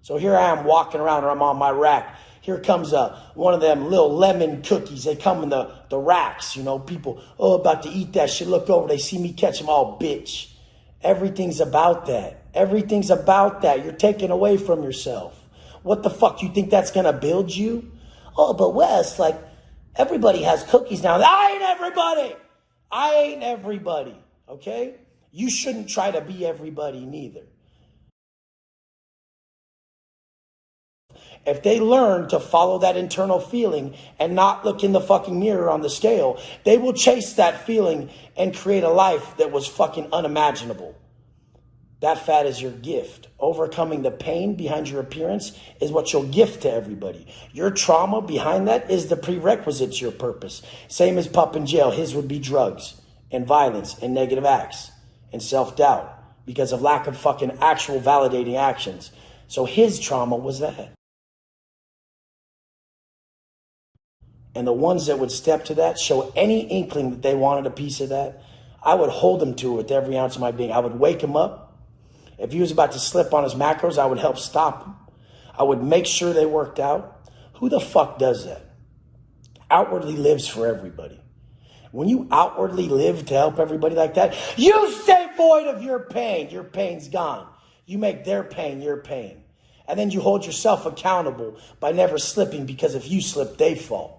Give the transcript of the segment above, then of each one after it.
So here I am walking around, or I'm on my rack. Here comes one of them little lemon cookies. They come in the racks, you know. People, about to eat that shit. Look over, they see me catch them all, bitch. Everything's about that. Everything's about that. You're taking away from yourself. What the fuck, you think that's going to build you? Oh, but Wes, like, everybody has cookies now. I ain't everybody. I ain't everybody, okay? You shouldn't try to be everybody neither. If they learn to follow that internal feeling and not look in the fucking mirror on the scale, they will chase that feeling and create a life that was fucking unimaginable. That fat is your gift. Overcoming the pain behind your appearance is what you'll gift to everybody. Your trauma behind that is the prerequisite to your purpose. Same as Pup in jail. His would be drugs and violence and negative acts and self-doubt because of lack of fucking actual validating actions. So his trauma was that. And the ones that would step to that, show any inkling that they wanted a piece of that, I would hold them to it with every ounce of my being. I would wake him up. If he was about to slip on his macros, I would help stop him. I would make sure they worked out. Who the fuck does that? Outwardly lives for everybody. When you outwardly live to help everybody like that, you stay void of your pain. Your pain's gone. You make their pain your pain. And then you hold yourself accountable by never slipping, because if you slip, they fall.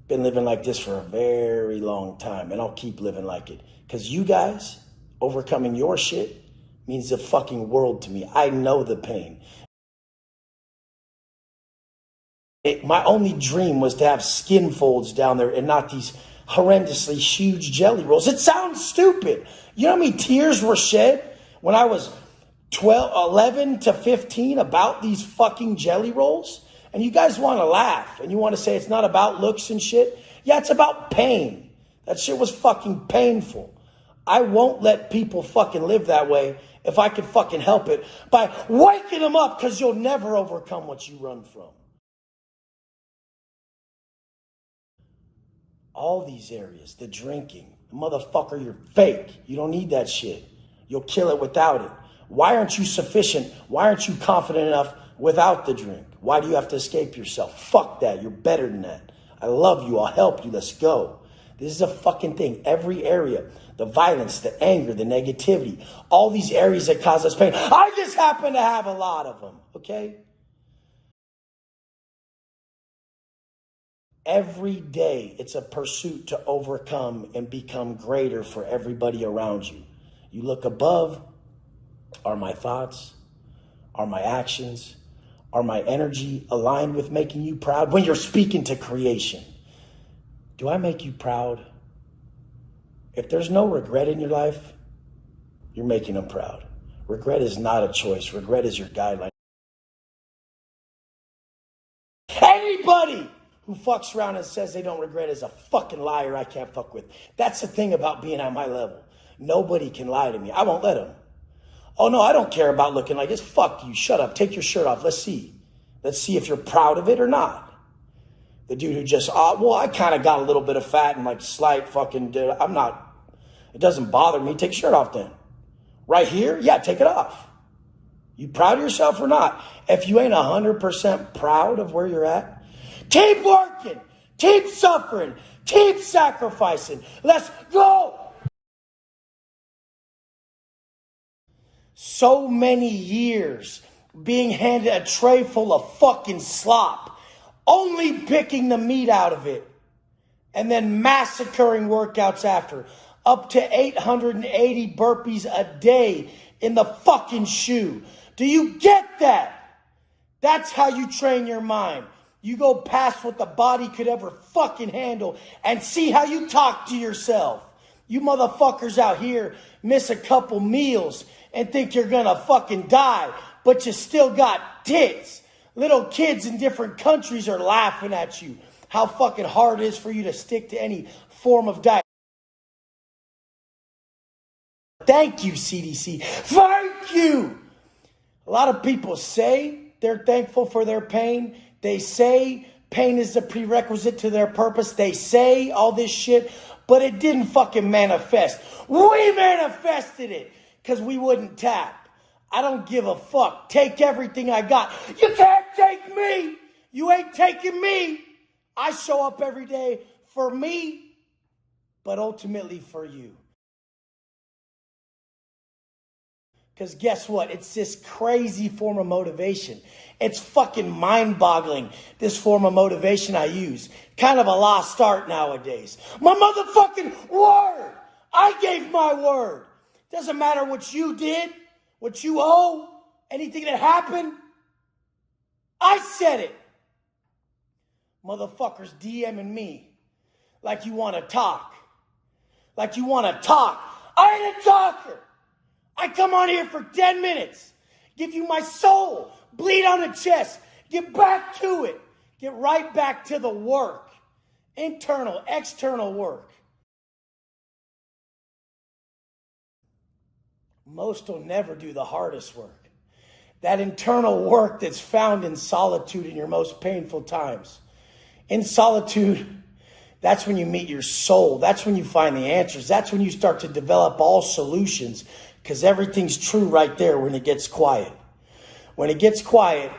Been living like this for a very long time, and I'll keep living like it, because you guys overcoming your shit means the fucking world to me. I know the pain. My only dream was to have skin folds down there and not these horrendously huge jelly rolls. It sounds stupid. You know how many tears were shed when I was 11 to 15 about these fucking jelly rolls? And you guys want to laugh and you want to say it's not about looks and shit. Yeah, it's about pain. That shit was fucking painful. I won't let people fucking live that way if I can fucking help it by waking them up, because you'll never overcome what you run from. All these areas, the drinking, motherfucker, you're fake. You don't need that shit. You'll kill it without it. Why aren't you sufficient? Why aren't you confident enough without the drink? Why do you have to escape yourself? Fuck that. You're better than that. I love you. I'll help you. Let's go. This is a fucking thing. Every area, the violence, the anger, the negativity, all these areas that cause us pain. I just happen to have a lot of them. Okay? Every day, it's a pursuit to overcome and become greater for everybody around you. You look above. Are my thoughts? Are my actions? Are my energy aligned with making you proud? When you're speaking to creation, do I make you proud? If there's no regret in your life, you're making them proud. Regret is not a choice. Regret is your guideline. Anybody who fucks around and says they don't regret is a fucking liar I can't fuck with. That's the thing about being at my level. Nobody can lie to me. I won't let them. Oh, no, I don't care about looking like this. Fuck you. Shut up. Take your shirt off. Let's see. Let's see if you're proud of it or not. The dude who just, I kind of got a little bit of fat and like slight fucking, I'm not, it doesn't bother me. Take your shirt off then. Right here? Yeah, take it off. You proud of yourself or not? If you ain't 100% proud of where you're at, keep working. Keep suffering. Keep sacrificing. Let's go. So many years being handed a tray full of fucking slop, only picking the meat out of it, and then massacring workouts after. Up to 880 burpees a day in the fucking shoe. Do you get that? That's how you train your mind. You go past what the body could ever fucking handle and see how you talk to yourself. You motherfuckers out here miss a couple meals and think you're gonna fucking die, but you still got tits. Little kids in different countries are laughing at you. How fucking hard it is for you to stick to any form of diet. Thank you, CDC. Thank you. A lot of people say they're thankful for their pain. They say pain is the prerequisite to their purpose. They say all this shit, but it didn't fucking manifest. We manifested it because we wouldn't tap. I don't give a fuck. Take everything I got. You can't take me. You ain't taking me. I show up every day for me, but ultimately for you. Because guess what? It's this crazy form of motivation. It's fucking mind-boggling, this form of motivation I use. Kind of a lost art nowadays. My motherfucking word. I gave my word. Doesn't matter what you did, what you owe, anything that happened. I said it. Motherfuckers DMing me like you want to talk. Like you want to talk. I ain't a talker. I come on here for 10 minutes, give you my soul, bleed on the chest, get back to it, get right back to the work, internal, external work. Most will never do the hardest work. That internal work that's found in solitude in your most painful times. In solitude, that's when you meet your soul. That's when you find the answers. That's when you start to develop all solutions. Because everything's true right there when it gets quiet. When it gets quiet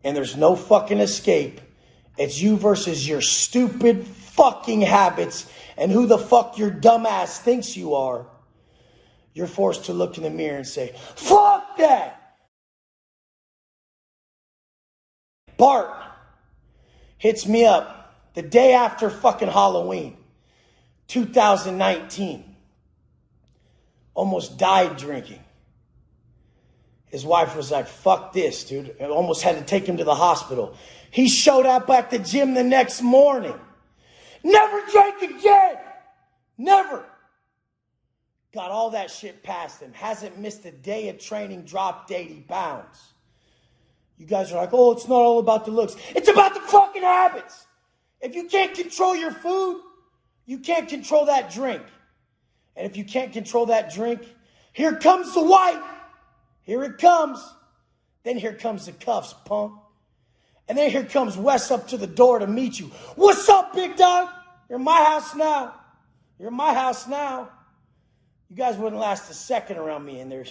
and there's no fucking escape, it's you versus your stupid fucking habits and who the fuck your dumbass thinks you are. You're forced to look in the mirror and say, fuck that! Bart hits me up the day after fucking Halloween, 2019. Almost died drinking. His wife was like, fuck this, dude. I almost had to take him to the hospital. He showed up at the gym the next morning. Never drank again. Never. Got all that shit past him. Hasn't missed a day of training, dropped 80 pounds. You guys are like, oh, it's not all about the looks. It's about the fucking habits. If you can't control your food, you can't control that drink. And if you can't control that drink, here comes the white. Here it comes. Then here comes the cuffs, punk. And then here comes Wes up to the door to meet you. What's up, big dog? You're in my house now. You're in my house now. You guys wouldn't last a second around me in there.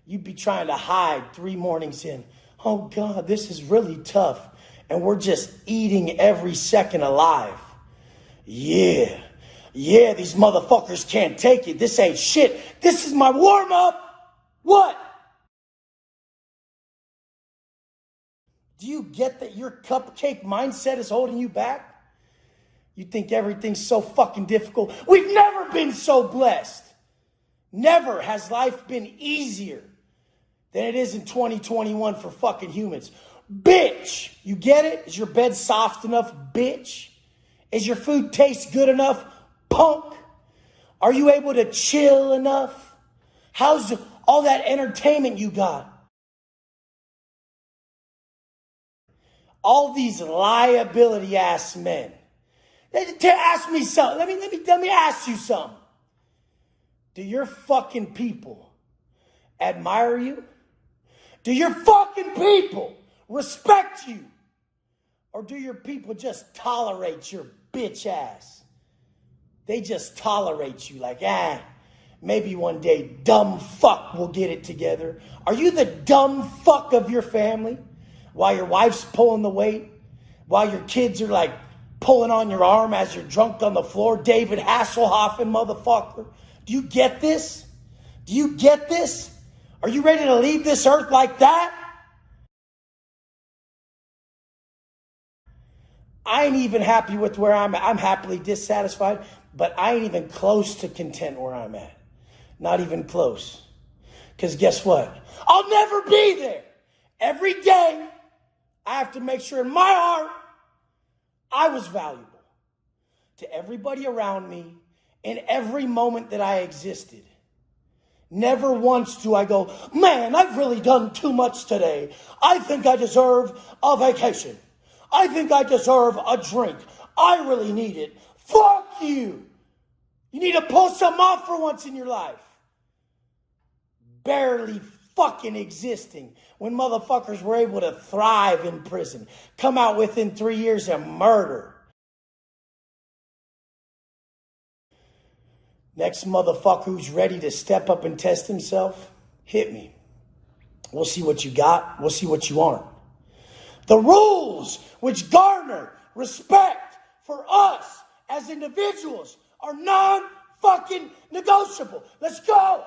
You'd be trying to hide 3 mornings in. Oh, God, this is really tough. And we're just eating every second alive. Yeah. Yeah, these motherfuckers can't take it. This ain't shit. This is my warm-up. What? Do you get that your cupcake mindset is holding you back? You think everything's so fucking difficult? We've never been so blessed. Never has life been easier than it is in 2021 for fucking humans. Bitch, you get it? Is your bed soft enough, bitch? Is your food taste good enough, punk? Are you able to chill enough? How's all that entertainment you got? All these liability ass men. Ask me something. Let me ask you something. Do your fucking people admire you? Do your fucking people respect you? Or do your people just tolerate your bitch ass? They just tolerate you like, maybe one day dumb fuck will get it together. Are you the dumb fuck of your family? While your wife's pulling the weight? While your kids are like pulling on your arm as you're drunk on the floor? David Hasselhoff, motherfucker. Do you get this? Do you get this? Are you ready to leave this earth like that? I ain't even happy with where I'm at. I'm happily dissatisfied, but I ain't even close to content where I'm at. Not even close. Because guess what? I'll never be there. Every day, I have to make sure in my heart, I was valuable to everybody around me in every moment that I existed. Never once do I go, man, I've really done too much today. I think I deserve a vacation. I think I deserve a drink. I really need it. Fuck you. You need to pull something off for once in your life. Barely fucking existing when motherfuckers were able to thrive in prison. Come out within 3 years and murder. Next motherfucker who's ready to step up and test himself, hit me. We'll see what you got. We'll see what you aren't. The rules which garner respect for us as individuals are non-fucking negotiable. Let's go.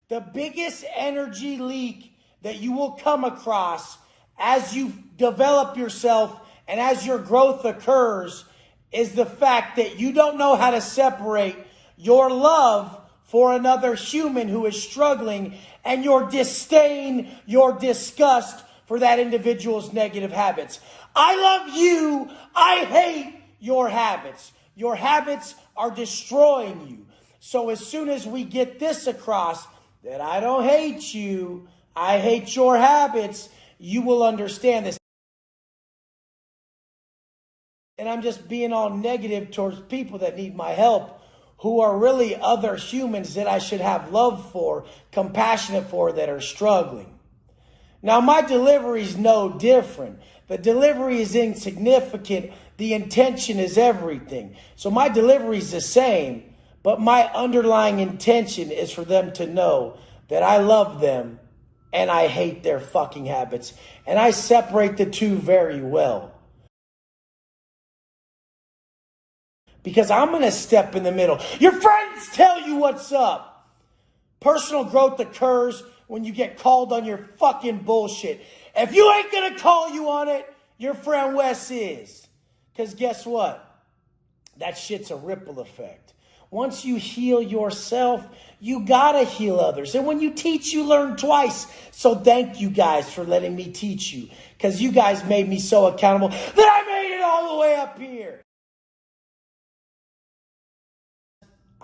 The biggest energy leak that you will come across as you develop yourself and as your growth occurs is the fact that you don't know how to separate your love for another human who is struggling and your disdain, your disgust for that individual's negative habits. I love you. I hate your habits. Your habits are destroying you. So as soon as we get this across, that I don't hate you, I hate your habits, you will understand this. And I'm just being all negative towards people that need my help, who are really other humans that I should have love for, compassionate for, that are struggling. Now, my delivery is no different. The delivery is insignificant. The intention is everything. So my delivery is the same, but my underlying intention is for them to know that I love them and I hate their fucking habits. And I separate the two very well. Because I'm going to step in the middle. Your friends tell you what's up. Personal growth occurs when you get called on your fucking bullshit. If you ain't going to call you on it, your friend Wes is. Because guess what? That shit's a ripple effect. Once you heal yourself, you got to heal others. And when you teach, you learn twice. So thank you guys for letting me teach you. Because you guys made me so accountable that I made it all the way up here.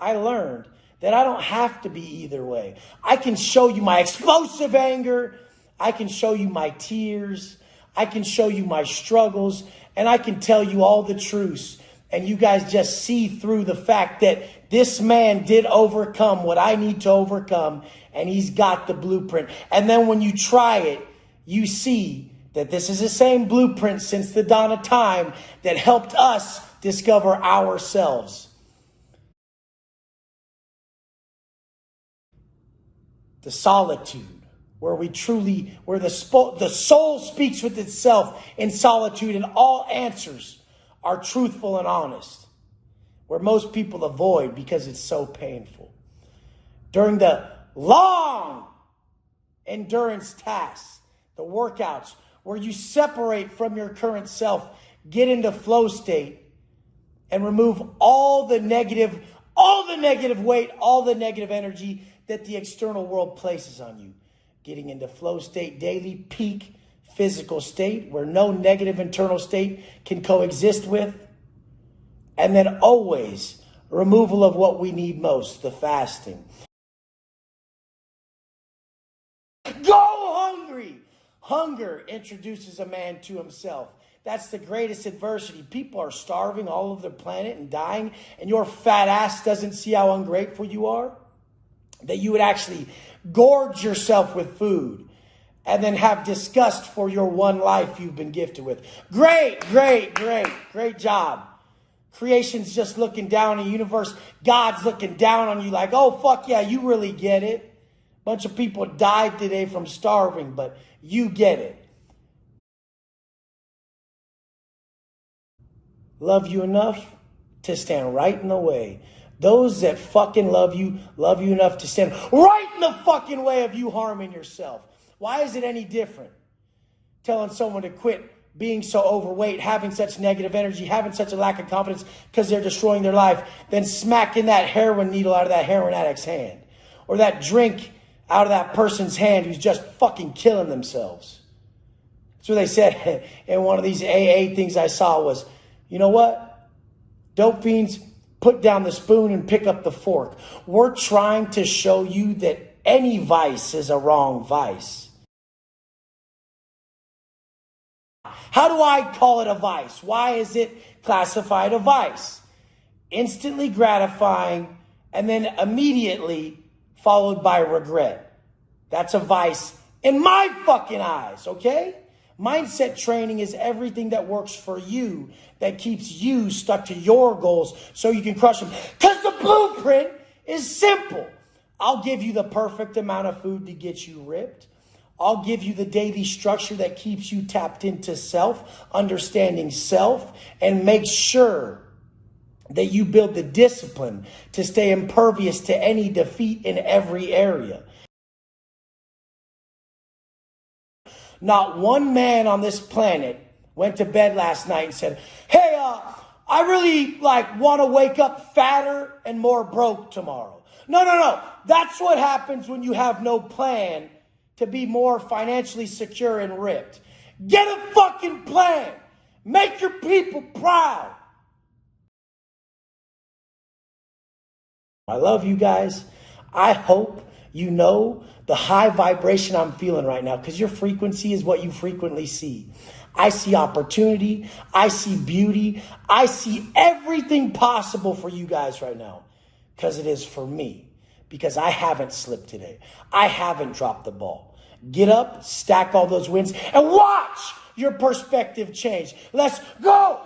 I learned that I don't have to be either way. I can show you my explosive anger. I can show you my tears. I can show you my struggles. And I can tell you all the truths. And you guys just see through the fact that this man did overcome what I need to overcome. And he's got the blueprint. And then when you try it, you see that this is the same blueprint since the dawn of time that helped us discover ourselves. The solitude, where the soul speaks with itself in solitude and all answers are truthful and honest, where most people avoid because it's so painful. During the long endurance tasks, the workouts, where you separate from your current self, get into flow state, and remove all the negative weight, all the negative energy that the external world places on you. Getting into flow state daily, peak physical state where no negative internal state can coexist with. And then always removal of what we need most, the fasting. Go hungry. Hunger introduces a man to himself. That's the greatest adversity. People are starving all over the planet and dying, and your fat ass doesn't see how ungrateful you are. That you would actually gorge yourself with food and then have disgust for your one life you've been gifted with. Great job. Creation's just looking down on the universe. God's looking down on you like, oh, fuck yeah, you really get it. A bunch of people died today from starving, but you get it. Love you enough to stand right in the way. Those that fucking love you enough to stand right in the fucking way of you harming yourself. Why is it any different? Telling someone to quit being so overweight, having such negative energy, having such a lack of confidence because they're destroying their life, than smacking that heroin needle out of that heroin addict's hand. Or that drink out of that person's hand who's just fucking killing themselves. That's what they said in one of these AA things I saw was, you know what? Dope fiends, put down the spoon and pick up the fork. We're trying to show you that any vice is a wrong vice. How do I call it a vice? Why is it classified a vice? Instantly gratifying and then immediately followed by regret. That's a vice in my fucking eyes, okay? Mindset training is everything that works for you, that keeps you stuck to your goals so you can crush them. Because the blueprint is simple. I'll give you the perfect amount of food to get you ripped. I'll give you the daily structure that keeps you tapped into self, understanding self, and make sure that you build the discipline to stay impervious to any defeat in every area. Not one man on this planet went to bed last night and said, hey, I really want to wake up fatter and more broke tomorrow. No. That's what happens when you have no plan to be more financially secure and ripped. Get a fucking plan. Make your people proud. I love you guys. I hope you know the high vibration I'm feeling right now, because your frequency is what you frequently see. I see opportunity. I see beauty. I see everything possible for you guys right now, because it is for me, because I haven't slipped today. I haven't dropped the ball. Get up, stack all those wins, and watch your perspective change. Let's go.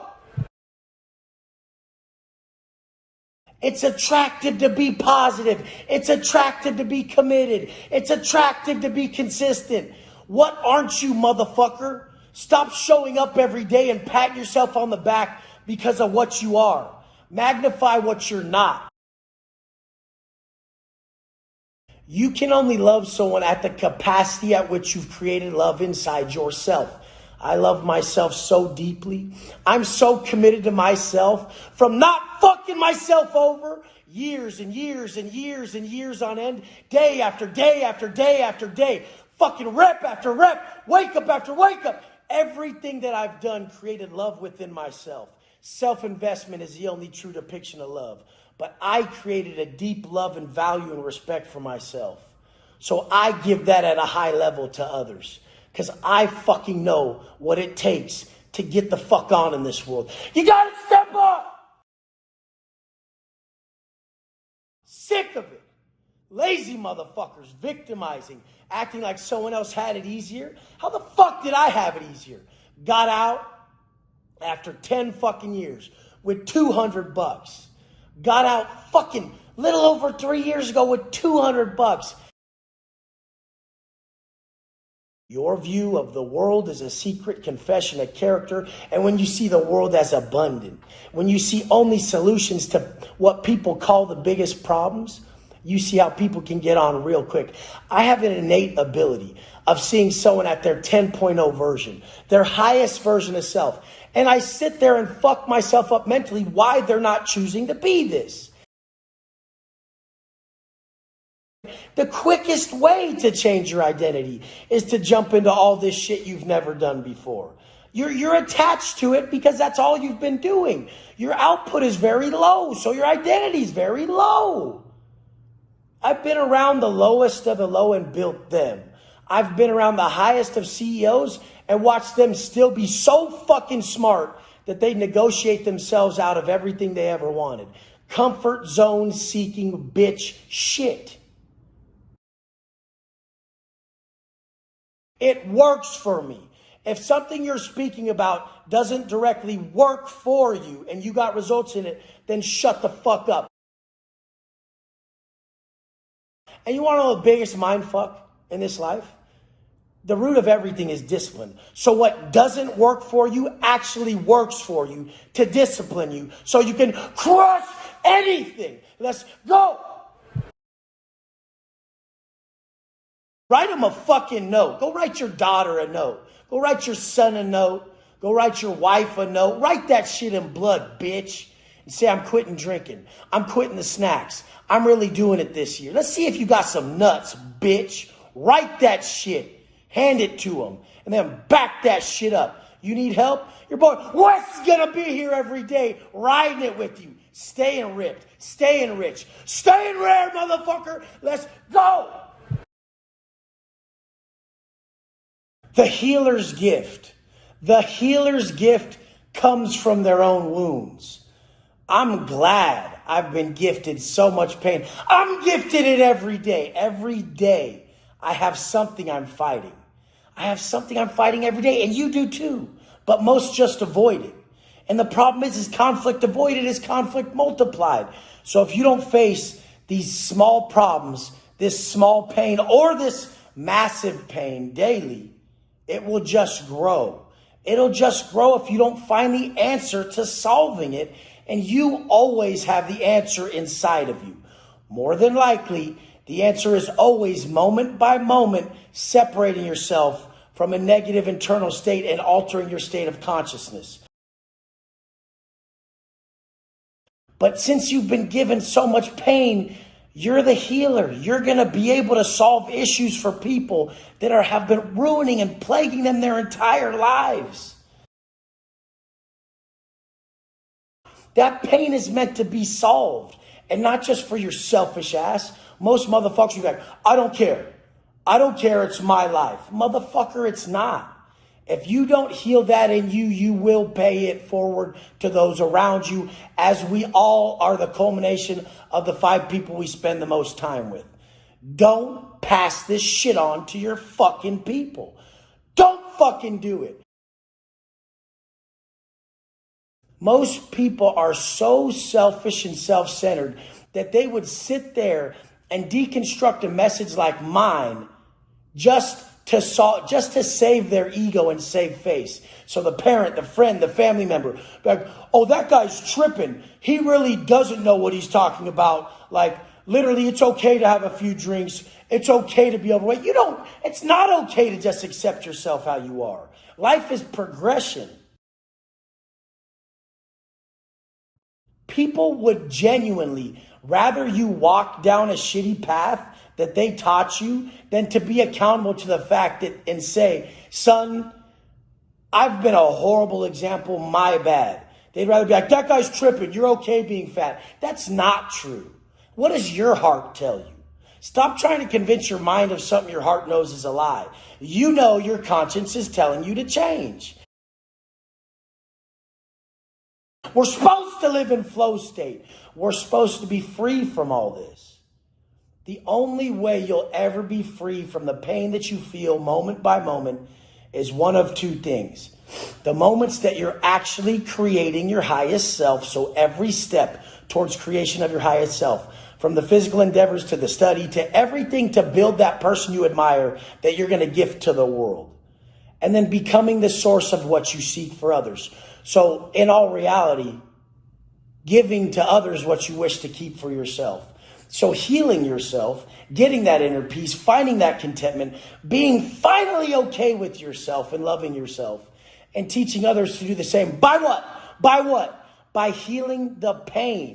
It's attractive to be positive. It's attractive to be committed. It's attractive to be consistent. What aren't you, motherfucker? Stop showing up every day and pat yourself on the back because of what you are. Magnify what you're not. You can only love someone at the capacity at which you've created love inside yourself. I love myself so deeply. I'm so committed to myself from not fucking myself over years and years and years and years on end, day after day after day after day, fucking rep after rep, wake up after wake up. Everything that I've done created love within myself. Self-investment is the only true depiction of love. But I created a deep love and value and respect for myself. So I give that at a high level to others. Because I fucking know what it takes to get the fuck on in this world. You gotta step up! Sick of it. Lazy motherfuckers victimizing, acting like someone else had it easier. How the fuck did I have it easier? Got out after 10 fucking years with $200. Got out fucking little over 3 years ago with $200. Your view of the world is a secret confession of character. And when you see the world as abundant, when you see only solutions to what people call the biggest problems, you see how people can get on real quick. I have an innate ability of seeing someone at their 10.0 version, their highest version of self. And I sit there and fuck myself up mentally why they're not choosing to be this. The quickest way to change your identity is to jump into all this shit you've never done before. You're attached to it because that's all you've been doing. Your output is very low, so your identity is very low. I've been around the lowest of the low and built them. I've been around the highest of CEOs and watched them still be so fucking smart that they negotiate themselves out of everything they ever wanted. Comfort zone seeking bitch shit. It works for me. If something you're speaking about doesn't directly work for you and you got results in it, then shut the fuck up. And you want to know the biggest mind fuck in this life? The root of everything is discipline. So what doesn't work for you actually works for you to discipline you so you can crush anything. Let's go. Write them a fucking note. Go write your daughter a note. Go write your son a note. Go write your wife a note. Write that shit in blood, bitch. And say, I'm quitting drinking. I'm quitting the snacks. I'm really doing it this year. Let's see if you got some nuts, bitch. Write that shit. Hand it to them. And then back that shit up. You need help? Your boy Wes is going to be here every day riding it with you. Staying ripped. Staying rich. Staying rare, motherfucker. Let's go. The healer's gift. The healer's gift comes from their own wounds. I'm glad I've been gifted so much pain. I'm gifted it every day. Every day I have something I'm fighting. I have something I'm fighting every day, and you do too. But most just avoid it. And the problem is conflict avoided is conflict multiplied. So if you don't face these small problems this small pain or this massive pain daily, it will just grow. It'll just grow if you don't find the answer to solving it. And you always have the answer inside of you. More than likely, the answer is always moment by moment, separating yourself from a negative internal state and altering your state of consciousness. But since you've been given so much pain, you're the healer. You're going to be able to solve issues for people that have been ruining and plaguing them their entire lives. That pain is meant to be solved, and not just for your selfish ass. Most motherfuckers are like, I don't care. I don't care. It's my life. Motherfucker, it's not. If you don't heal that in you, you will pay it forward to those around you, as we all are the culmination of the 5 people we spend the most time with. Don't pass this shit on to your fucking people. Don't fucking do it. Most people are so selfish and self-centered that they would sit there and deconstruct a message like mine just to save their ego and save face. So the parent, the friend, the family member, like, oh, that guy's tripping. He really doesn't know what he's talking about. Like, literally, it's okay to have a few drinks. It's okay to be overweight. It's not okay to just accept yourself how you are. Life is progression. People would genuinely rather you walk down a shitty path that they taught you than to be accountable to the fact that and say, son, I've been a horrible example, my bad. They'd rather be like, that guy's tripping, you're okay being fat. That's not true. What does your heart tell you? Stop trying to convince your mind of something your heart knows is a lie. You know your conscience is telling you to change. We're supposed to live in flow state. We're supposed to be free from all this. The only way you'll ever be free from the pain that you feel moment by moment is one of 2 things. The moments that you're actually creating your highest self. So every step towards creation of your highest self, from the physical endeavors to the study to everything to build that person you admire that you're going to gift to the world. And then becoming the source of what you seek for others. So in all reality, giving to others what you wish to keep for yourself. So healing yourself, getting that inner peace, finding that contentment, being finally okay with yourself and loving yourself, and teaching others to do the same. By what? By what? By healing the pain.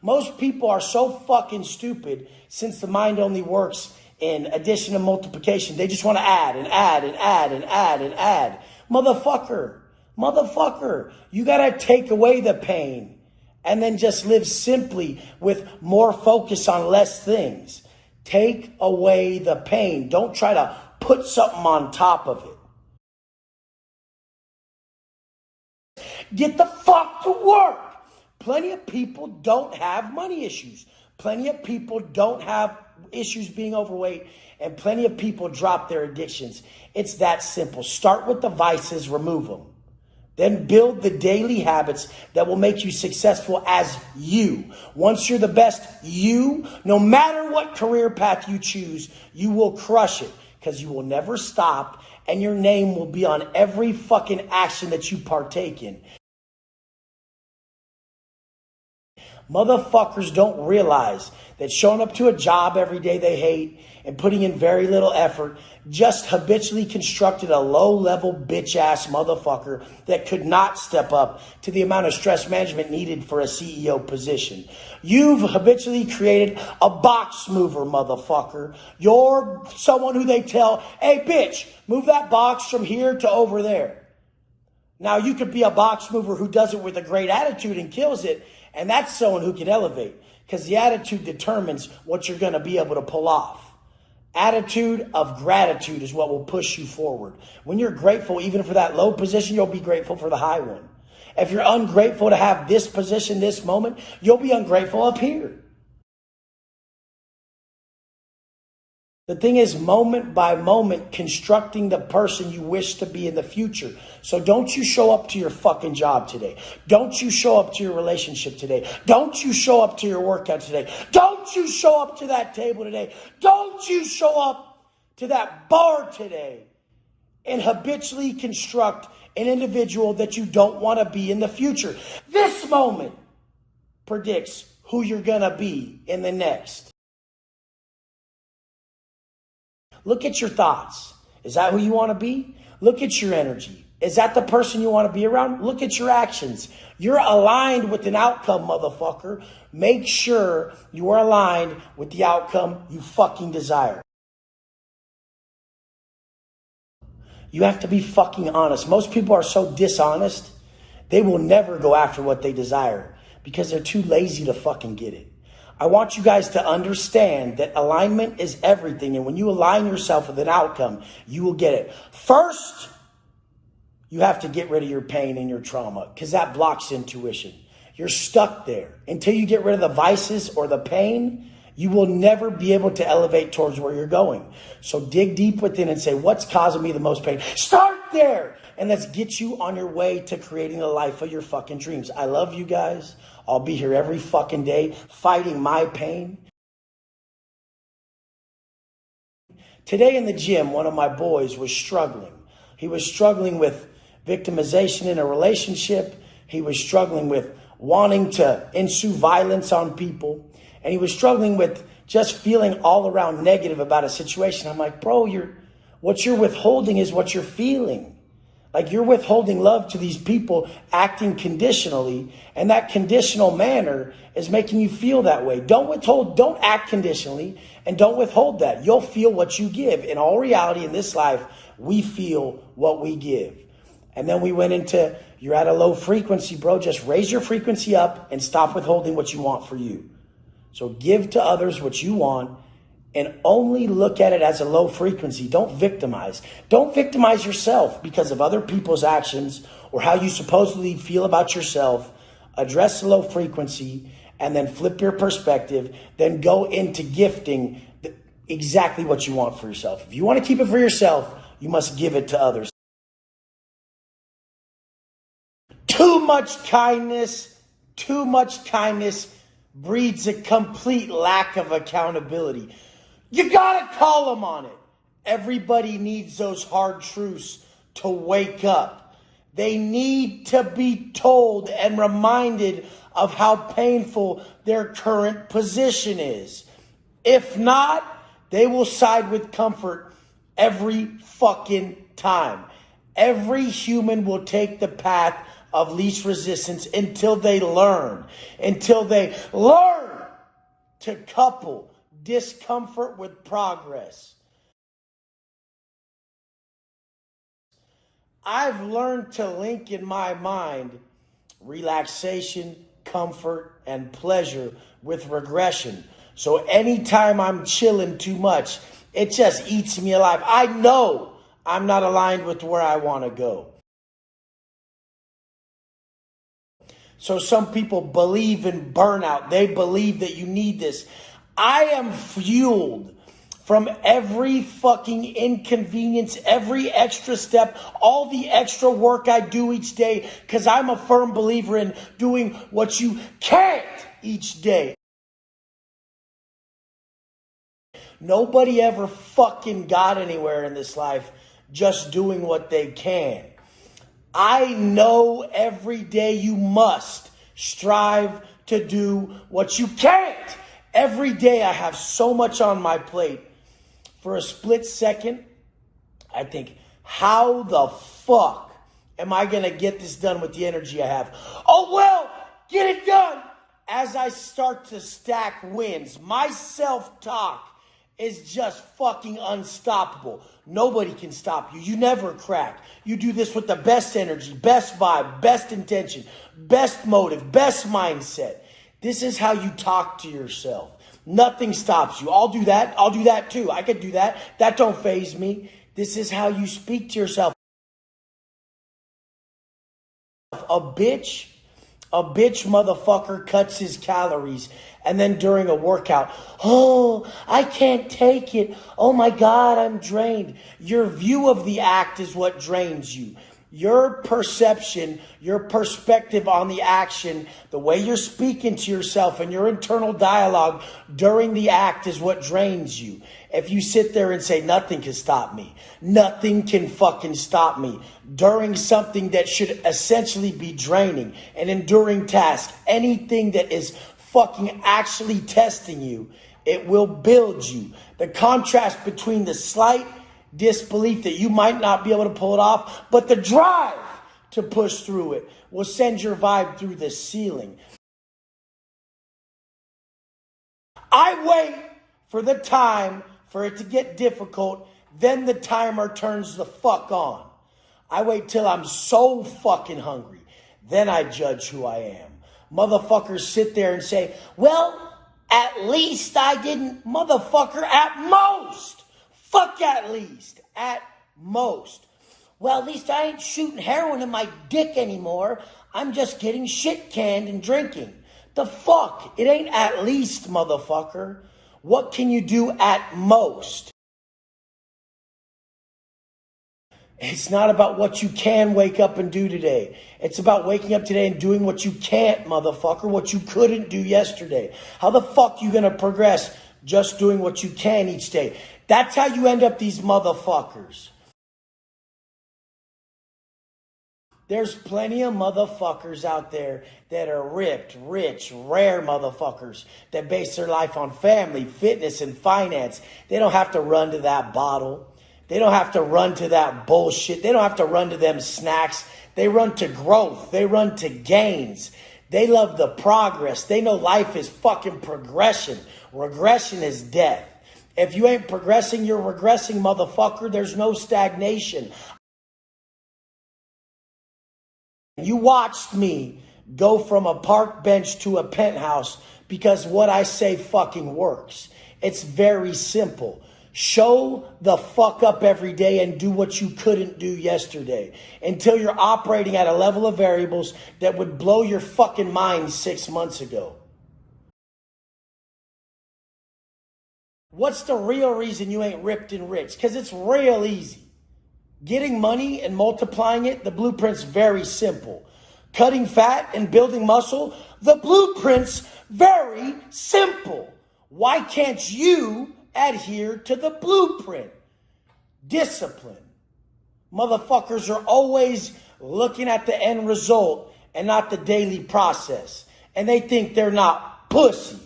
Most people are so fucking stupid, since the mind only works in addition and multiplication. They just want to add and add and add and add and add. Motherfucker, you got to take away the pain and then just live simply with more focus on less things. Take away the pain. Don't try to put something on top of it. Get the fuck to work. Plenty of people don't have money issues. Plenty of people don't have issues being overweight, and plenty of people drop their addictions. It's that simple. Start with the vices, remove them. Then build the daily habits that will make you successful as you. Once you're the best you, no matter what career path you choose, you will crush it, because you will never stop, and your name will be on every fucking action that you partake in. Motherfuckers don't realize that showing up to a job every day they hate and putting in very little effort just habitually constructed a low-level bitch-ass motherfucker that could not step up to the amount of stress management needed for a CEO position. You've habitually created a box mover, motherfucker. You're someone who they tell, hey, bitch, move that box from here to over there. Now, you could be a box mover who does it with a great attitude and kills it, and that's someone who can elevate, because the attitude determines what you're going to be able to pull off. Attitude of gratitude is what will push you forward. When you're grateful, even for that low position, you'll be grateful for the high one. If you're ungrateful to have this position, this moment, you'll be ungrateful up here. The thing is, moment by moment, constructing the person you wish to be in the future. So don't you show up to your fucking job today. Don't you show up to your relationship today. Don't you show up to your workout today. Don't you show up to that table today. Don't you show up to that bar today and habitually construct an individual that you don't want to be in the future. This moment predicts who you're going to be in the next. Look at your thoughts. Is that who you want to be? Look at your energy. Is that the person you want to be around? Look at your actions. You're aligned with an outcome, motherfucker. Make sure you are aligned with the outcome you fucking desire. You have to be fucking honest. Most people are so dishonest, they will never go after what they desire because they're too lazy to fucking get it. I want you guys to understand that alignment is everything. And when you align yourself with an outcome, you will get it. First, you have to get rid of your pain and your trauma because that blocks intuition. You're stuck there. Until you get rid of the vices or the pain, you will never be able to elevate towards where you're going. So dig deep within and say, what's causing me the most pain? Start there. And let's get you on your way to creating the life of your fucking dreams. I love you guys. I'll be here every fucking day fighting my pain. Today in the gym, one of my boys was struggling. He was struggling with victimization in a relationship. He was struggling with wanting to ensue violence on people. And he was struggling with just feeling all around negative about a situation. I'm like, bro, what you're withholding is what you're feeling. Like you're withholding love to these people, acting conditionally, and that conditional manner is making you feel that way. Don't act conditionally, and don't withhold that. You'll feel what you give. In all reality, in this life, we feel what we give. And then we went into, you're at a low frequency, bro. Just raise your frequency up and stop withholding what you want for you. So give to others what you want and only look at it as a low frequency. Don't victimize. Don't victimize yourself because of other people's actions or how you supposedly feel about yourself. Address the low frequency and then flip your perspective. Then go into gifting exactly what you want for yourself. If you want to keep it for yourself, you must give it to others. Too much kindness breeds a complete lack of accountability. You gotta call them on it. Everybody needs those hard truths to wake up. They need to be told and reminded of how painful their current position is. If not, they will side with comfort every fucking time. Every human will take the path of least resistance until they learn to couple discomfort with progress. I've learned to link in my mind relaxation, comfort, and pleasure with regression. So anytime I'm chilling too much, it just eats me alive. I know I'm not aligned with where I want to go. So some people believe in burnout. They believe that you need this. I am fueled from every fucking inconvenience, every extra step, all the extra work I do each day, because I'm a firm believer in doing what you can't each day. Nobody ever fucking got anywhere in this life just doing what they can. I know every day you must strive to do what you can't. Every day I have so much on my plate. For a split second, I think, how the fuck am I going to get this done with the energy I have? Oh, well, get it done. As I start to stack wins, my self-talk is just fucking unstoppable. Nobody can stop you. You never crack. You do this with the best energy, best vibe, best intention, best motive, best mindset. This is how you talk to yourself. Nothing stops you. I'll do that. I'll do that too. I could do that. That don't faze me. This is how you speak to yourself. A bitch A bitch motherfucker cuts his calories and then during a workout, oh, I can't take it. Oh my God, I'm drained. Your view of the act is what drains you. Your perception, your perspective on the action, the way you're speaking to yourself and your internal dialogue during the act is what drains you. If you sit there and say, nothing can stop me, nothing can fucking stop me during something that should essentially be draining, an enduring task, anything that is fucking actually testing you, it will build you. The contrast between the slight disbelief that you might not be able to pull it off, but the drive to push through it will send your vibe through the ceiling. I wait for the time for it to get difficult, then the timer turns the fuck on. I wait till I'm so fucking hungry, then I judge who I am. Motherfuckers sit there and say, well, at least I didn't, motherfucker, at most. Fuck at least. At most. Well, at least I ain't shooting heroin in my dick anymore. I'm just getting shit canned and drinking. The fuck? It ain't at least, motherfucker. What can you do at most? It's not about what you can wake up and do today. It's about waking up today and doing what you can't, motherfucker, what you couldn't do yesterday. How the fuck you gonna progress just doing what you can each day? That's how you end up these motherfuckers. There's plenty of motherfuckers out there that are ripped, rich, rare motherfuckers that base their life on family, fitness, and finance. They don't have to run to that bottle. They don't have to run to that bullshit. They don't have to run to them snacks. They run to growth. They run to gains. They love the progress. They know life is fucking progression. Regression is death. If you ain't progressing, you're regressing, motherfucker. There's no stagnation. You watched me go from a park bench to a penthouse because what I say fucking works. It's very simple. Show the fuck up every day and do what you couldn't do yesterday until you're operating at a level of variables that would blow your fucking mind 6 months ago. What's the real reason you ain't ripped and rich? Because it's real easy. Getting money and multiplying it, the blueprint's very simple. Cutting fat and building muscle, the blueprint's very simple. Why can't you adhere to the blueprint? Discipline. Motherfuckers are always looking at the end result and not the daily process. And they think they're not pussy.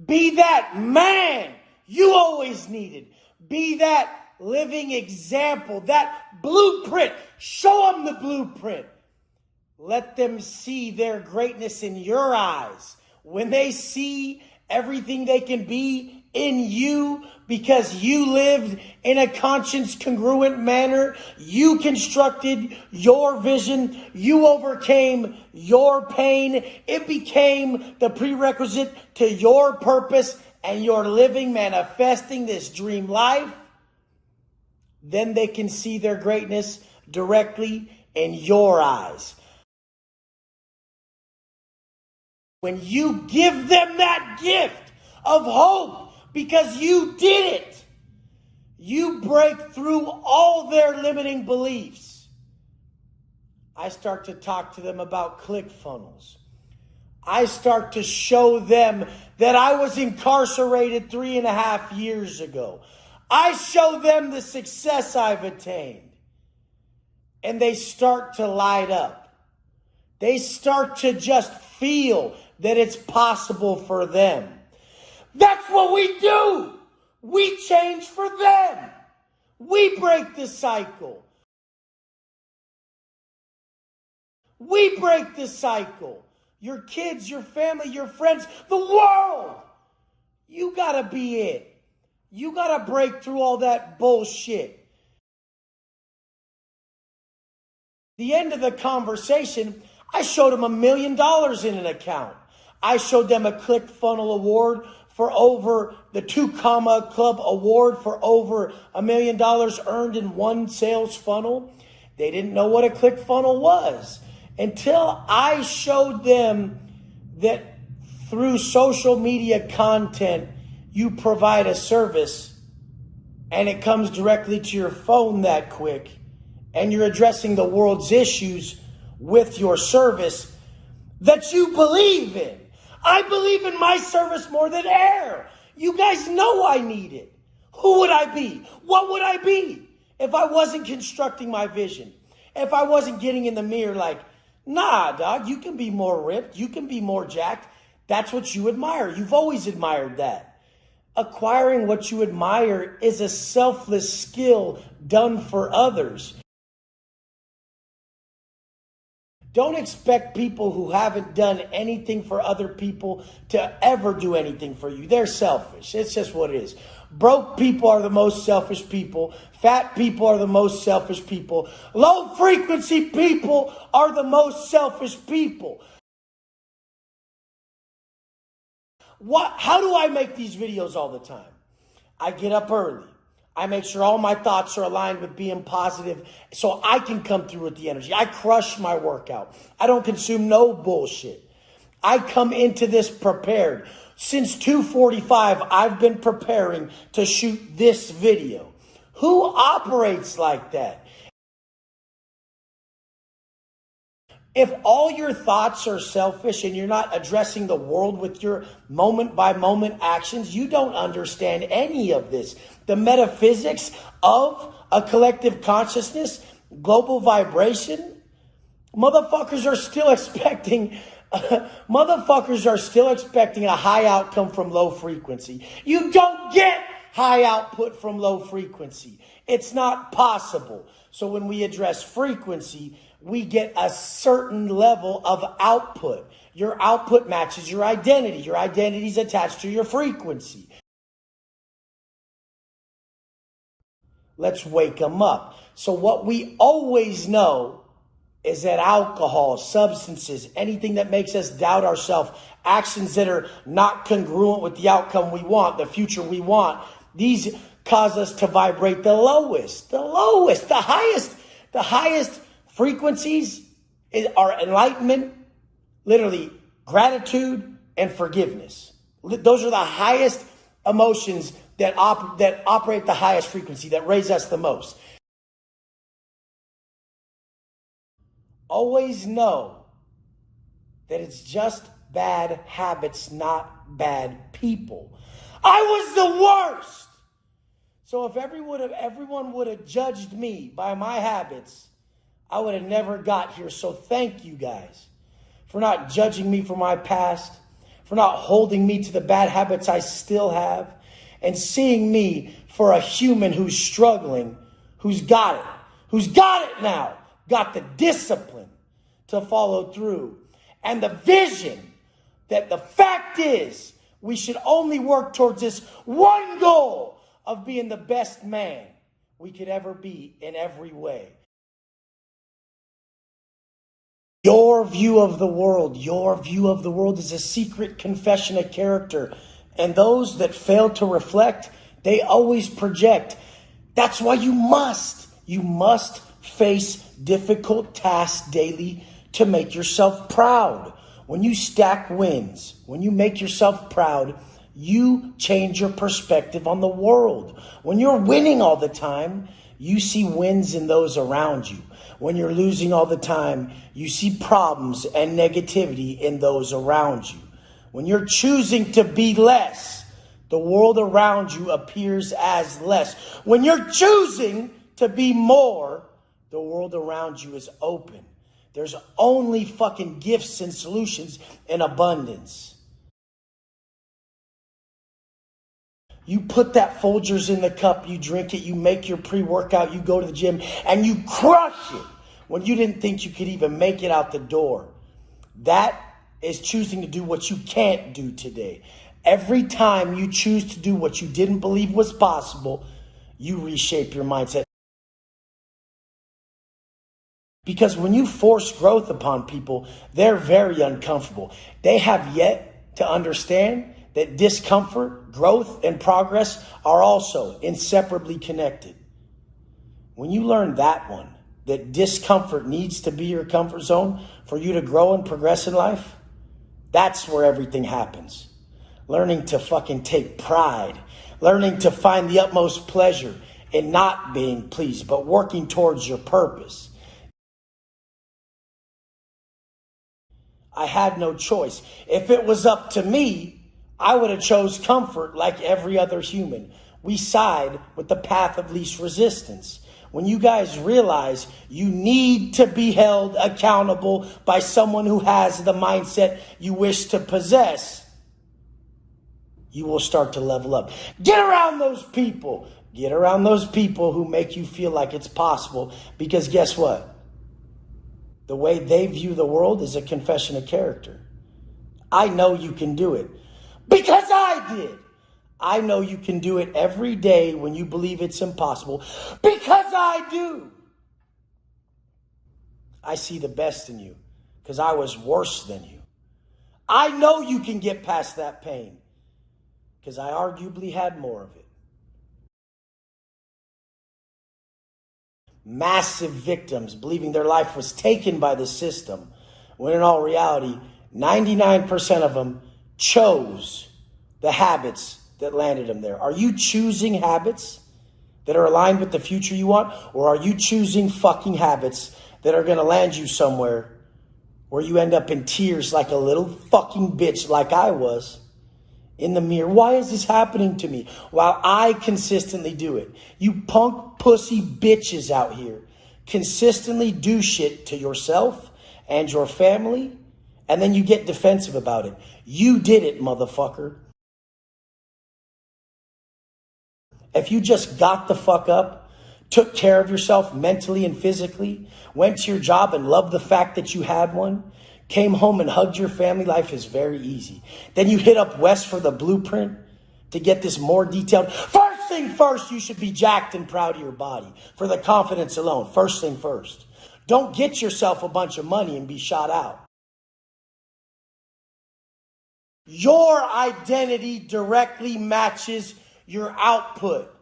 Be that man you always needed. Be that living example, that blueprint. Show them the blueprint. Let them see their greatness in your eyes. When they see everything they can be in you because you lived in a conscience congruent manner, you constructed your vision, you overcame your pain, it became the prerequisite to your purpose, and you're living, manifesting this dream life, then they can see their greatness directly in your eyes. When you give them that gift of hope because you did it, you break through all their limiting beliefs. I start to talk to them about ClickFunnels. I start to show them that I was incarcerated 3.5 years ago. I show them the success I've attained. And they start to light up. They start to just feel that it's possible for them. That's what we do. We change for them. We break the cycle. We break the cycle. Your kids, your family, your friends, the world. You gotta be it. You gotta break through all that bullshit. The end of the conversation, I showed them $1 million in an account. I showed them a ClickFunnels award for over the 2 Comma Club award for over $1 million earned in one sales funnel. They didn't know what a ClickFunnels was until I showed them that through social media content, you provide a service and it comes directly to your phone that quick, and you're addressing the world's issues with your service that you believe in. I believe in my service more than air. You guys know I need it. Who would I be? What would I be if I wasn't constructing my vision? If I wasn't getting in the mirror like, nah, dog, you can be more ripped. You can be more jacked. That's what you admire. You've always admired that. Acquiring what you admire is a selfless skill done for others. Don't expect people who haven't done anything for other people to ever do anything for you. They're selfish. It's just what it is. Broke people are the most selfish people. Fat people are the most selfish people. Low frequency people are the most selfish people. How do I make these videos all the time? I get up early. I make sure all my thoughts are aligned with being positive so I can come through with the energy. I crush my workout. I don't consume no bullshit. I come into this prepared. Since 2:45, I've been preparing to shoot this video. Who operates like that? If all your thoughts are selfish and you're not addressing the world with your moment by moment actions, you don't understand any of this. The metaphysics of a collective consciousness, global vibration, motherfuckers are still expecting a high outcome from low frequency. You don't get high output from low frequency. It's not possible. So when we address frequency, we get a certain level of output. Your output matches your identity. Your identity is attached to your frequency. Let's wake them up. So what we always know is that alcohol, substances, anything that makes us doubt ourselves, actions that are not congruent with the outcome we want, the future we want, these cause us to vibrate the lowest, the highest frequencies are enlightenment, literally gratitude and forgiveness. Those are the highest emotions that operate the highest frequency, that raise us the most. Always know that it's just bad habits, not bad people. I was the worst. So if everyone would have judged me by my habits, I would have never got here. So thank you guys for not judging me for my past, for not holding me to the bad habits I still have, and seeing me for a human who's struggling, who's got it now, got the discipline to follow through, and the vision that the fact is we should only work towards this one goal of being the best man we could ever be in every way. Your view of the world is a secret confession of character. And those that fail to reflect, they always project. That's why you must face difficult tasks daily to make yourself proud. When you stack wins, when you make yourself proud, you change your perspective on the world. When you're winning all the time, you see wins in those around you. When you're losing all the time, you see problems and negativity in those around you. When you're choosing to be less, the world around you appears as less. When you're choosing to be more, the world around you is open. There's only fucking gifts and solutions in abundance. You put that Folgers in the cup, you drink it, you make your pre-workout, you go to the gym, and you crush it when you didn't think you could even make it out the door. That is choosing to do what you can't do today. Every time you choose to do what you didn't believe was possible, you reshape your mindset. Because when you force growth upon people, they're very uncomfortable. They have yet to understand that discomfort, growth, and progress are also inseparably connected. When you learn that one, that discomfort needs to be your comfort zone for you to grow and progress in life, that's where everything happens. Learning to fucking take pride, learning to find the utmost pleasure in not being pleased, but working towards your purpose. I had no choice. If it was up to me, I would have chose comfort like every other human. We side with the path of least resistance. When you guys realize you need to be held accountable by someone who has the mindset you wish to possess, you will start to level up. Get around those people. Get around those people who make you feel like it's possible, because guess what? The way they view the world is a confession of character. I know you can do it because I did. I know you can do it every day when you believe it's impossible because I do. I see the best in you because I was worse than you. I know you can get past that pain because I arguably had more of it. Massive victims believing their life was taken by the system, when in all reality, 99% of them chose the habits that landed them there. Are you choosing habits that are aligned with the future you want? Or are you choosing fucking habits that are going to land you somewhere where you end up in tears like a little fucking bitch like I was in the mirror? Why is this happening to me? While I consistently do it. You punk pussy bitches out here consistently do shit to yourself and your family, and then you get defensive about it. You did it, motherfucker. If you just got the fuck up, took care of yourself mentally and physically, went to your job and loved the fact that you had one, came home and hugged your family, life is very easy. Then you hit up Wes for the blueprint to get this more detailed. First thing first, you should be jacked and proud of your body for the confidence alone. First thing first. Don't get yourself a bunch of money and be shot out. Your identity directly matches your output.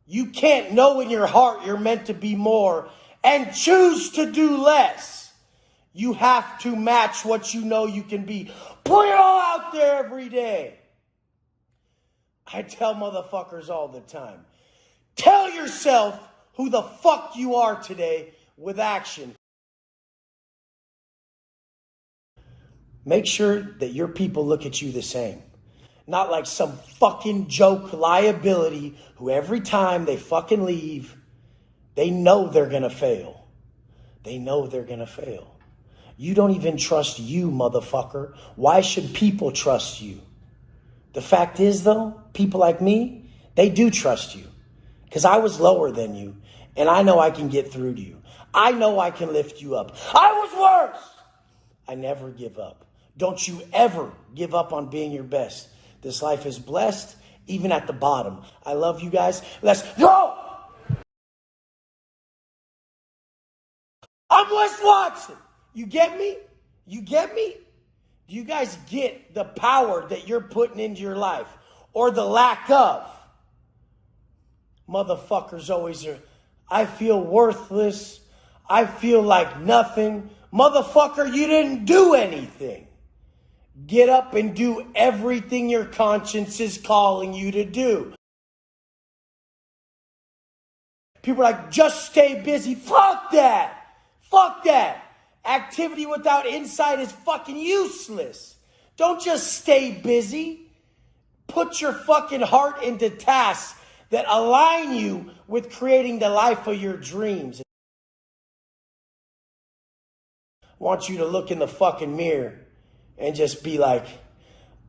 You can't know in your heart you're meant to be more and choose to do less. You have to match what you know you can be. Put it all out there every day. I tell motherfuckers all the time, tell yourself who the fuck you are today with action. Make sure that your people look at you the same. Not like some fucking joke liability who every time they fucking leave, they know they're going to fail. They know they're going to fail. You don't even trust you, motherfucker. Why should people trust you? The fact is, though, people like me, they do trust you. Because I was lower than you, and I know I can get through to you. I know I can lift you up. I was worse. I never give up. Don't you ever give up on being your best. This life is blessed, even at the bottom. I love you guys. Let's go! I'm Wes Watson. You get me? You get me? Do you guys get the power that you're putting into your life? Or the lack of? Motherfuckers always are, I feel worthless. I feel like nothing. Motherfucker, you didn't do anything. Get up and do everything your conscience is calling you to do. People are like, just stay busy. Fuck that. Fuck that. Activity without insight is fucking useless. Don't just stay busy. Put your fucking heart into tasks that align you with creating the life of your dreams. I want you to look in the fucking mirror and just be like,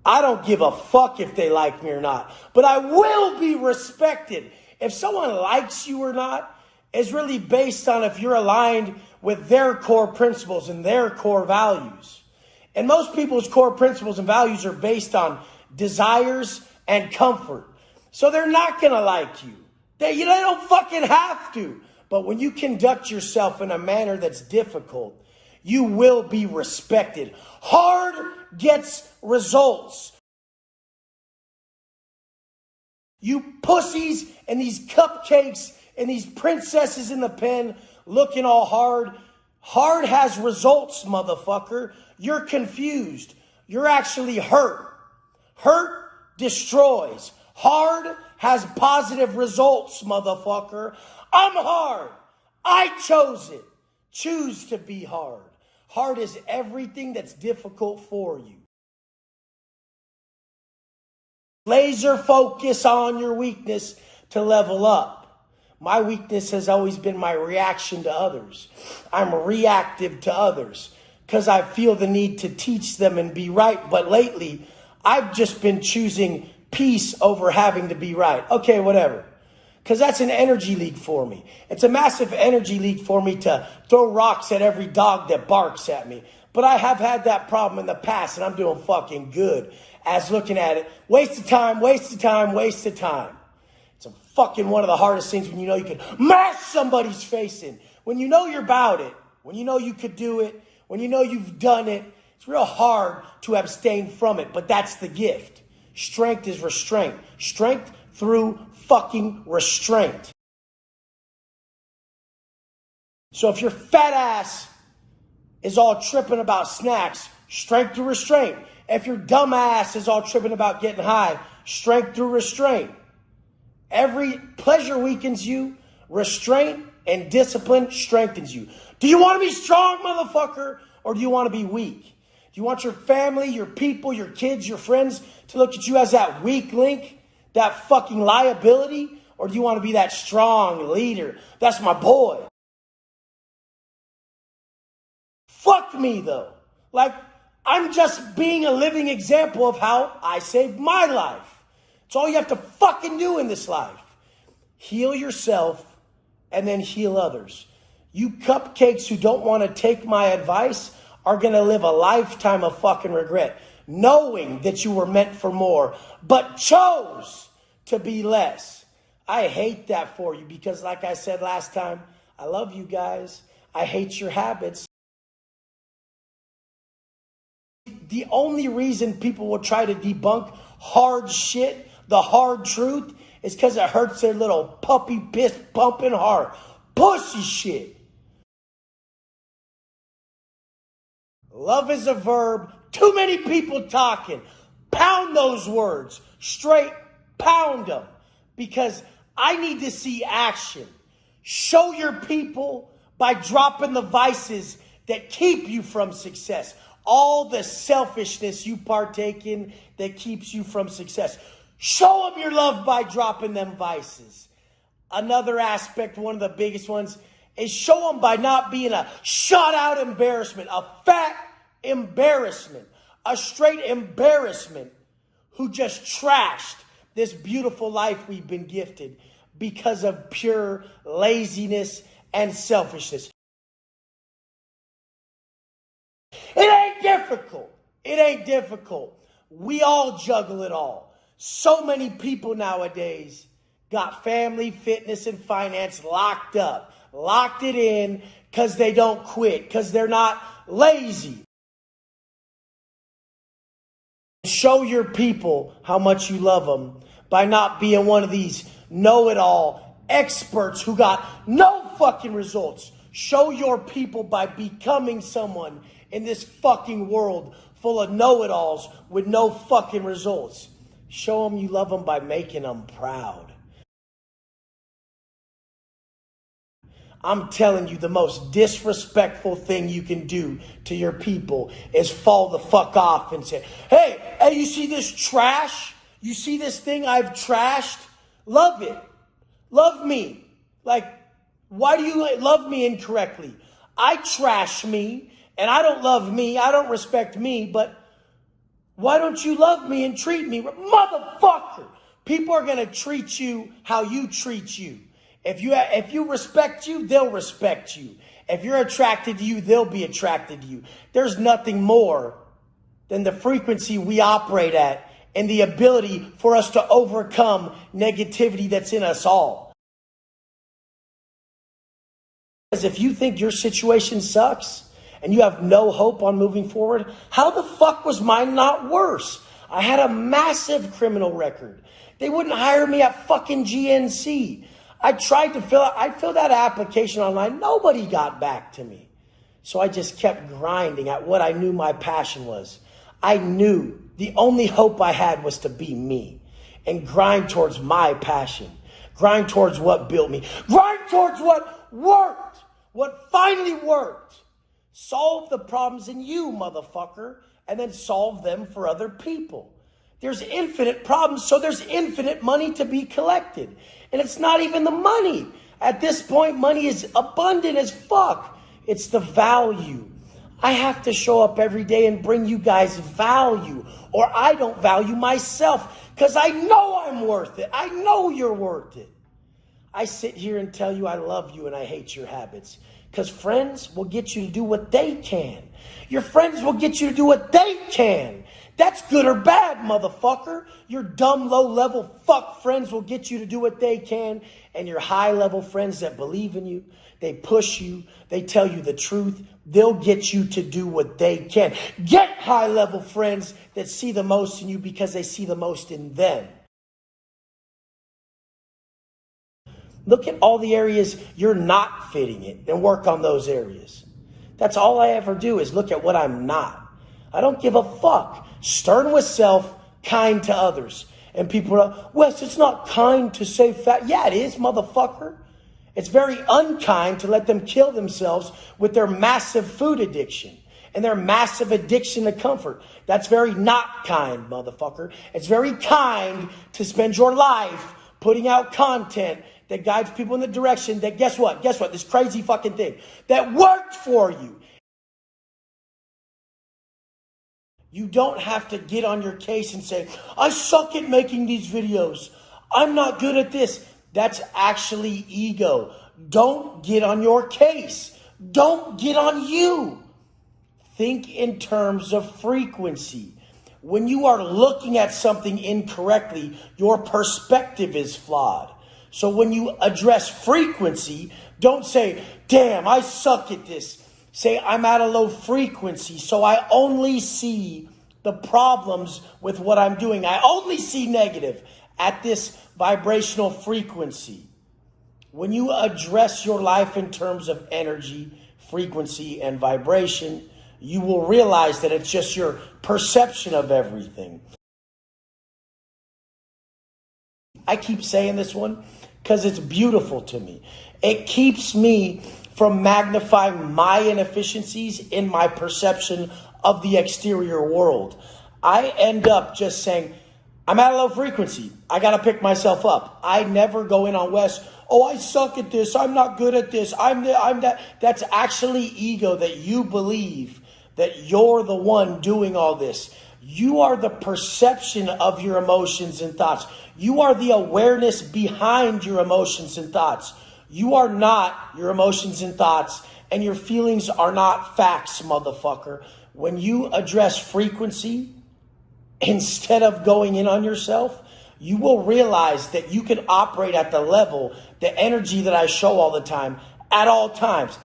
I don't give a fuck if they like me or not, but I will be respected. If someone likes you or not is really based on if you're aligned with their core principles and their core values. And most people's core principles and values are based on desires and comfort. So they're not going to like you. They don't fucking have to. But when you conduct yourself in a manner that's difficult, you will be respected. Hard gets results. You pussies and these cupcakes and these princesses in the pen looking all hard. Hard has results, motherfucker. You're confused. You're actually hurt. Hurt destroys. Hard has positive results, motherfucker. I'm hard. I chose it. Choose to be hard. Hard is everything that's difficult for you. Laser focus on your weakness to level up. My weakness has always been my reaction to others. I'm reactive to others because I feel the need to teach them and be right. But lately, I've just been choosing peace over having to be right. Okay, whatever. Because that's an energy leak for me. It's a massive energy leak for me to throw rocks at every dog that barks at me. But I have had that problem in the past, and I'm doing fucking good as looking at it. Waste of time, waste of time, waste of time. It's a fucking one of the hardest things when you know you can mash somebody's face in. When you know you're about it, when you know you could do it, when you know you've done it, it's real hard to abstain from it. But that's the gift. Strength is restraint. Strength through fucking restraint. So if your fat ass is all tripping about snacks, strength through restraint. If your dumb ass is all tripping about getting high, strength through restraint. Every pleasure weakens you. Restraint and discipline strengthens you. Do you want to be strong, motherfucker? Or do you want to be weak? Do you want your family, your people, your kids, your friends to look at you as that weak link? That fucking liability? Or do you want to be that strong leader? That's my boy. Fuck me, though. Like, I'm just being a living example of how I saved my life. It's all you have to fucking do in this life. Heal yourself and then heal others. You cupcakes who don't want to take my advice are going to live a lifetime of fucking regret, knowing that you were meant for more, but chose to be less. I hate that for you because, like I said last time, I love you guys. I hate your habits. The only reason people will try to debunk hard shit, the hard truth, is because it hurts their little puppy piss pumping heart. Pussy shit. Love is a verb. Too many people talking. Pound those words. Straight pound them. Because I need to see action. Show your people by dropping the vices that keep you from success. All the selfishness you partake in that keeps you from success. Show them your love by dropping them vices. Another aspect, one of the biggest ones, is show them by not being a shut out embarrassment, a fat embarrassment, a straight embarrassment who just trashed this beautiful life we've been gifted because of pure laziness and selfishness. It ain't difficult. It ain't difficult. We all juggle it all. So many people nowadays got family, fitness, and finance locked up. Locked it in because they don't quit, because they're not lazy. Show your people how much you love them by not being one of these know-it-all experts who got no fucking results. Show your people by becoming someone in this fucking world full of know-it-alls with no fucking results. Show them you love them by making them proud. I'm telling you, the most disrespectful thing you can do to your people is fall the fuck off and say, hey, you see this trash? You see this thing I've trashed? Love it. Love me. Like, why do you love me incorrectly? I trash me, and I don't love me. I don't respect me, but why don't you love me and treat me? Motherfucker! People are going to treat you how you treat you. If you respect you, they'll respect you. If you're attracted to you, they'll be attracted to you. There's nothing more than the frequency we operate at and the ability for us to overcome negativity that's in us all. Because if you think your situation sucks and you have no hope on moving forward, how the fuck was mine not worse? I had a massive criminal record. They wouldn't hire me at fucking GNC. I tried to I filled out an application online. Nobody got back to me. So I just kept grinding at what I knew my passion was. I knew the only hope I had was to be me and grind towards my passion. Grind towards what built me. Grind towards what worked. What finally worked. Solve the problems in you, motherfucker, and then solve them for other people. There's infinite problems, so there's infinite money to be collected. And it's not even the money. At this point, money is abundant as fuck. It's the value. I have to show up every day and bring you guys value, or I don't value myself because I know I'm worth it. I know you're worth it. I sit here and tell you I love you and I hate your habits because friends will get you to do what they can. Your friends will get you to do what they can. That's good or bad, motherfucker. Your dumb, low-level fuck friends will get you to do what they can. And your high-level friends that believe in you, they push you, they tell you the truth, they'll get you to do what they can. Get high-level friends that see the most in you because they see the most in them. Look at all the areas you're not fitting in and work on those areas. That's all I ever do is look at what I'm not. I don't give a fuck. Stern with self, kind to others. And people are, Wes, it's not kind to say fat. Yeah, it is, motherfucker. It's very unkind to let them kill themselves with their massive food addiction and their massive addiction to comfort. That's very not kind, motherfucker. It's very kind to spend your life putting out content that guides people in the direction that, guess what? Guess what? This crazy fucking thing that worked for you. You don't have to get on your case and say, I suck at making these videos. I'm not good at this. That's actually ego. Don't get on your case. Don't get on you. Think in terms of frequency. When you are looking at something incorrectly, your perspective is flawed. So when you address frequency, don't say, damn, I suck at this. Say, I'm at a low frequency, so I only see the problems with what I'm doing. I only see negative at this vibrational frequency. When you address your life in terms of energy, frequency, and vibration, you will realize that it's just your perception of everything. I keep saying this one because it's beautiful to me. It keeps me from magnifying my inefficiencies in my perception of the exterior world. I end up just saying, I'm at a low frequency. I got to pick myself up. I never go in on Wes. Oh, I suck at this. I'm not good at this. I'm that. That's actually ego that you believe that you're the one doing all this. You are the perception of your emotions and thoughts. You are the awareness behind your emotions and thoughts. You are not your emotions and thoughts, and your feelings are not facts, motherfucker. When you address frequency, instead of going in on yourself, you will realize that you can operate at the level, the energy that I show all the time, at all times.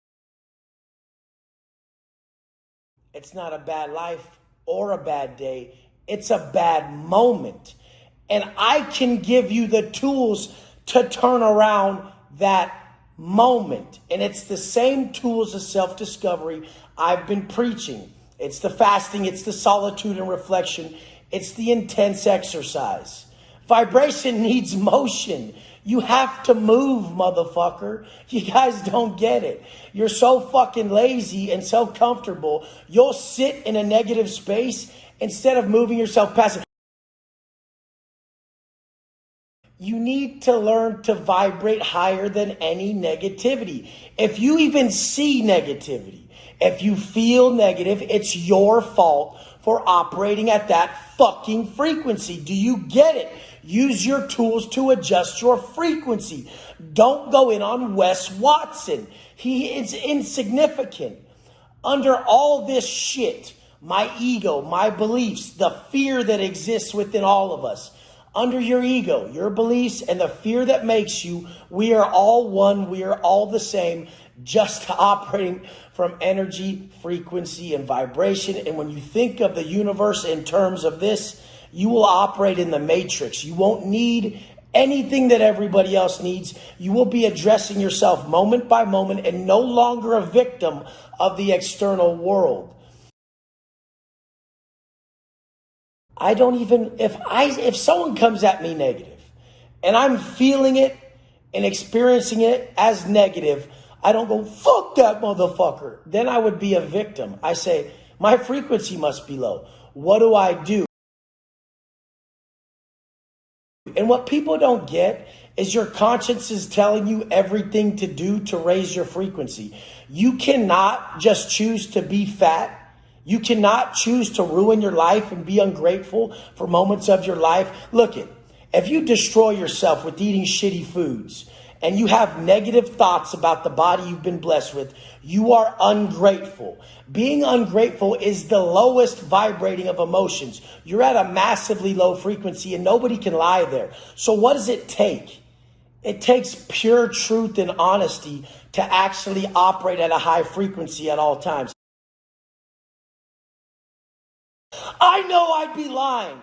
It's not a bad life or a bad day. It's a bad moment. And I can give you the tools to turn around that moment. And it's the same tools of self-discovery I've been preaching. It's the fasting, it's the solitude and reflection, it's the intense exercise. Vibration needs motion. You have to move, motherfucker. You guys don't get it. You're so fucking lazy and so comfortable. You'll sit in a negative space instead of moving yourself past it. You need to learn to vibrate higher than any negativity. If you even see negativity, if you feel negative, it's your fault for operating at that fucking frequency. Do you get it? Use your tools to adjust your frequency. Don't go in on Wes Watson. He is insignificant. Under all this shit, my ego, my beliefs, the fear that exists within all of us, under your ego, your beliefs, and the fear that makes you, we are all one, we are all the same, just operating from energy, frequency, and vibration. And when you think of the universe in terms of this, you will operate in the matrix. You won't need anything that everybody else needs. You will be addressing yourself moment by moment and no longer a victim of the external world. I don't even, if someone comes at me negative and I'm feeling it and experiencing it as negative, I don't go, fuck that motherfucker. Then I would be a victim. I say, my frequency must be low. What do I do? And what people don't get is your conscience is telling you everything to do to raise your frequency. You cannot just choose to be fat. You cannot choose to ruin your life and be ungrateful for moments of your life. Look it, if you destroy yourself with eating shitty foods and you have negative thoughts about the body you've been blessed with, you are ungrateful. Being ungrateful is the lowest vibrating of emotions. You're at a massively low frequency and nobody can lie there. So what does it take? It takes pure truth and honesty to actually operate at a high frequency at all times. I know I'd be lying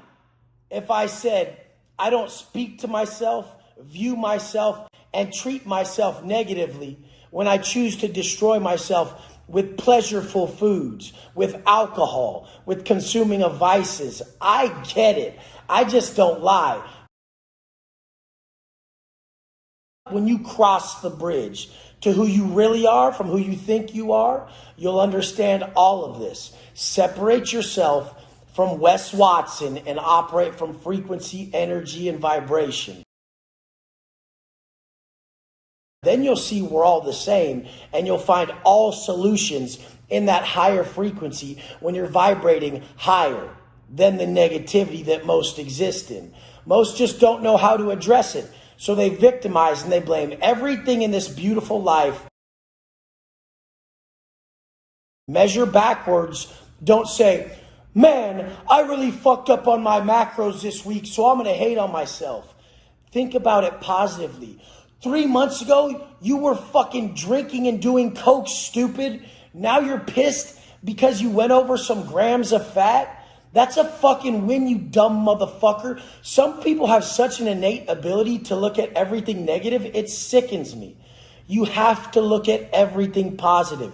if I said I don't speak to myself, view myself, and treat myself negatively when I choose to destroy myself with pleasureful foods, with alcohol, with consuming of vices. I get it. I just don't lie. When you cross the bridge to who you really are from who you think you are, you'll understand all of this. Separate yourself from Wes Watson and operate from frequency, energy, and vibration. Then you'll see we're all the same, and you'll find all solutions in that higher frequency when you're vibrating higher than the negativity that most exist in. Most just don't know how to address it, so they victimize and they blame everything in this beautiful life. Measure backwards. Don't say, man, I really fucked up on my macros this week, so I'm going to hate on myself. Think about it positively. 3 months ago, you were fucking drinking and doing coke, stupid. Now you're pissed because you went over some grams of fat. That's a fucking win, you dumb motherfucker. Some people have such an innate ability to look at everything negative, it sickens me. You have to look at everything positive.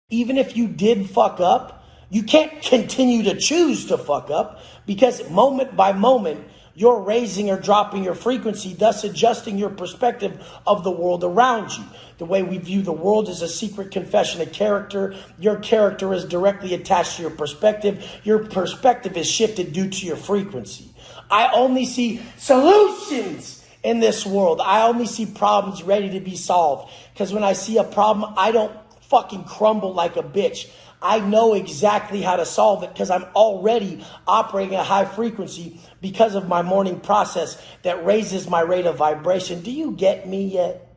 Even if you did fuck up, you can't continue to choose to fuck up because moment by moment, you're raising or dropping your frequency, thus adjusting your perspective of the world around you. The way we view the world is a secret confession of character. Your character is directly attached to your perspective. Your perspective is shifted due to your frequency. I only see solutions in this world. I only see problems ready to be solved. Because when I see a problem, I don't fucking crumble like a bitch. I know exactly how to solve it because I'm already operating at a high frequency because of my morning process that raises my rate of vibration. Do you get me yet?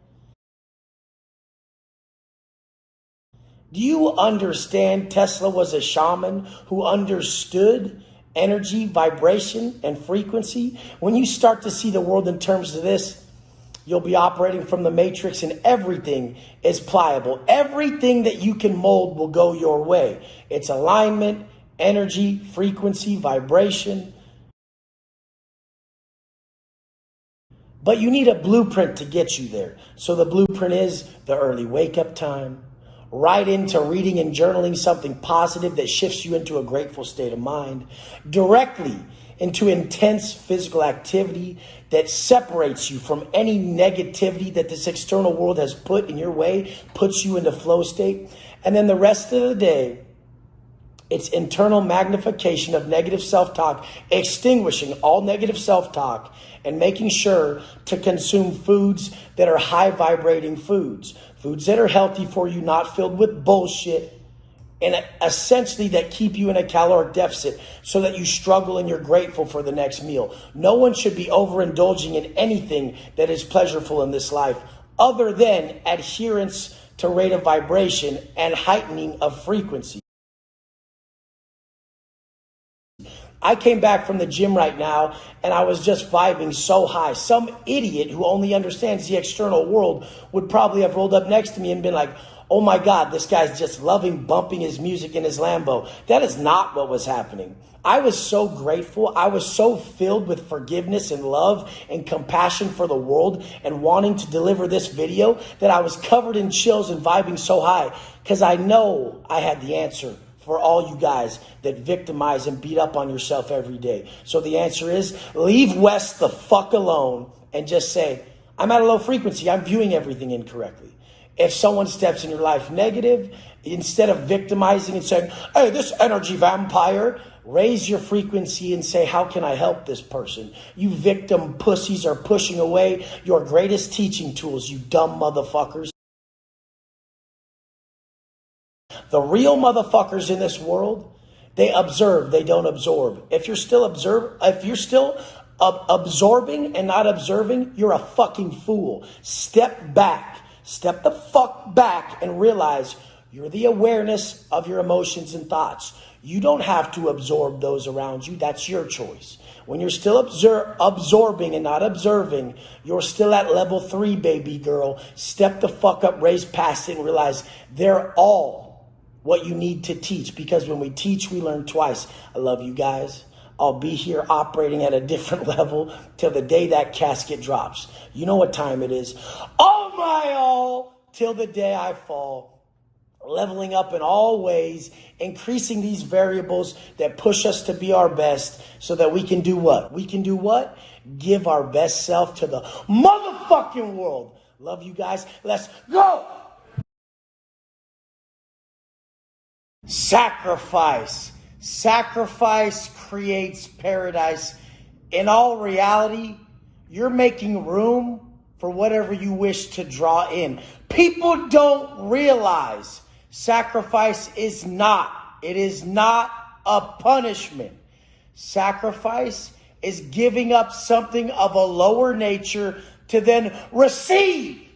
Do you understand Tesla was a shaman who understood energy, vibration, and frequency? When you start to see the world in terms of this, you'll be operating from the matrix and everything is pliable. Everything that you can mold will go your way. It's alignment, energy, frequency, vibration. But you need a blueprint to get you there. So the blueprint is the early wake-up time, right into reading and journaling something positive that shifts you into a grateful state of mind, directly into intense physical activity that separates you from any negativity that this external world has put in your way, puts you into flow state. And then the rest of the day, it's internal magnification of negative self-talk, extinguishing all negative self-talk and making sure to consume foods that are high vibrating foods, foods that are healthy for you, not filled with bullshit, and essentially that keep you in a caloric deficit so that you struggle and you're grateful for the next meal. No one should be overindulging in anything that is pleasurable in this life other than adherence to rate of vibration and heightening of frequency. I came back from the gym right now and I was just vibing so high. Some idiot who only understands the external world would probably have rolled up next to me and been like, oh my God, this guy's just loving bumping his music in his Lambo. That is not what was happening. I was so grateful. I was so filled with forgiveness and love and compassion for the world and wanting to deliver this video that I was covered in chills and vibing so high because I know I had the answer for all you guys that victimize and beat up on yourself every day. So the answer is leave Wes the fuck alone and just say, I'm at a low frequency. I'm viewing everything incorrectly. If someone steps in your life negative, instead of victimizing and saying, hey, this energy vampire, raise your frequency and say, how can I help this person? You victim pussies are pushing away your greatest teaching tools, you dumb motherfuckers. The real motherfuckers in this world, they observe, they don't absorb. If you're still absorbing and not observing, you're a fucking fool. Step back. Step the fuck back and realize you're the awareness of your emotions and thoughts. You don't have to absorb those around you. That's your choice. When you're still absorbing and not observing, you're still at level 3, baby girl. Step the fuck up, raise past it, and realize they're all what you need to teach. Because when we teach, we learn twice. I love you guys. I'll be here operating at a different level till the day that casket drops. You know what time it is. Oh my all, till the day I fall. Leveling up in all ways, increasing these variables that push us to be our best so that we can do what? We can do what? Give our best self to the motherfucking world. Love you guys. Let's go. Sacrifice. Sacrifice creates paradise. In all reality, you're making room for whatever you wish to draw in. People don't realize sacrifice is not a punishment. Sacrifice is giving up something of a lower nature to then receive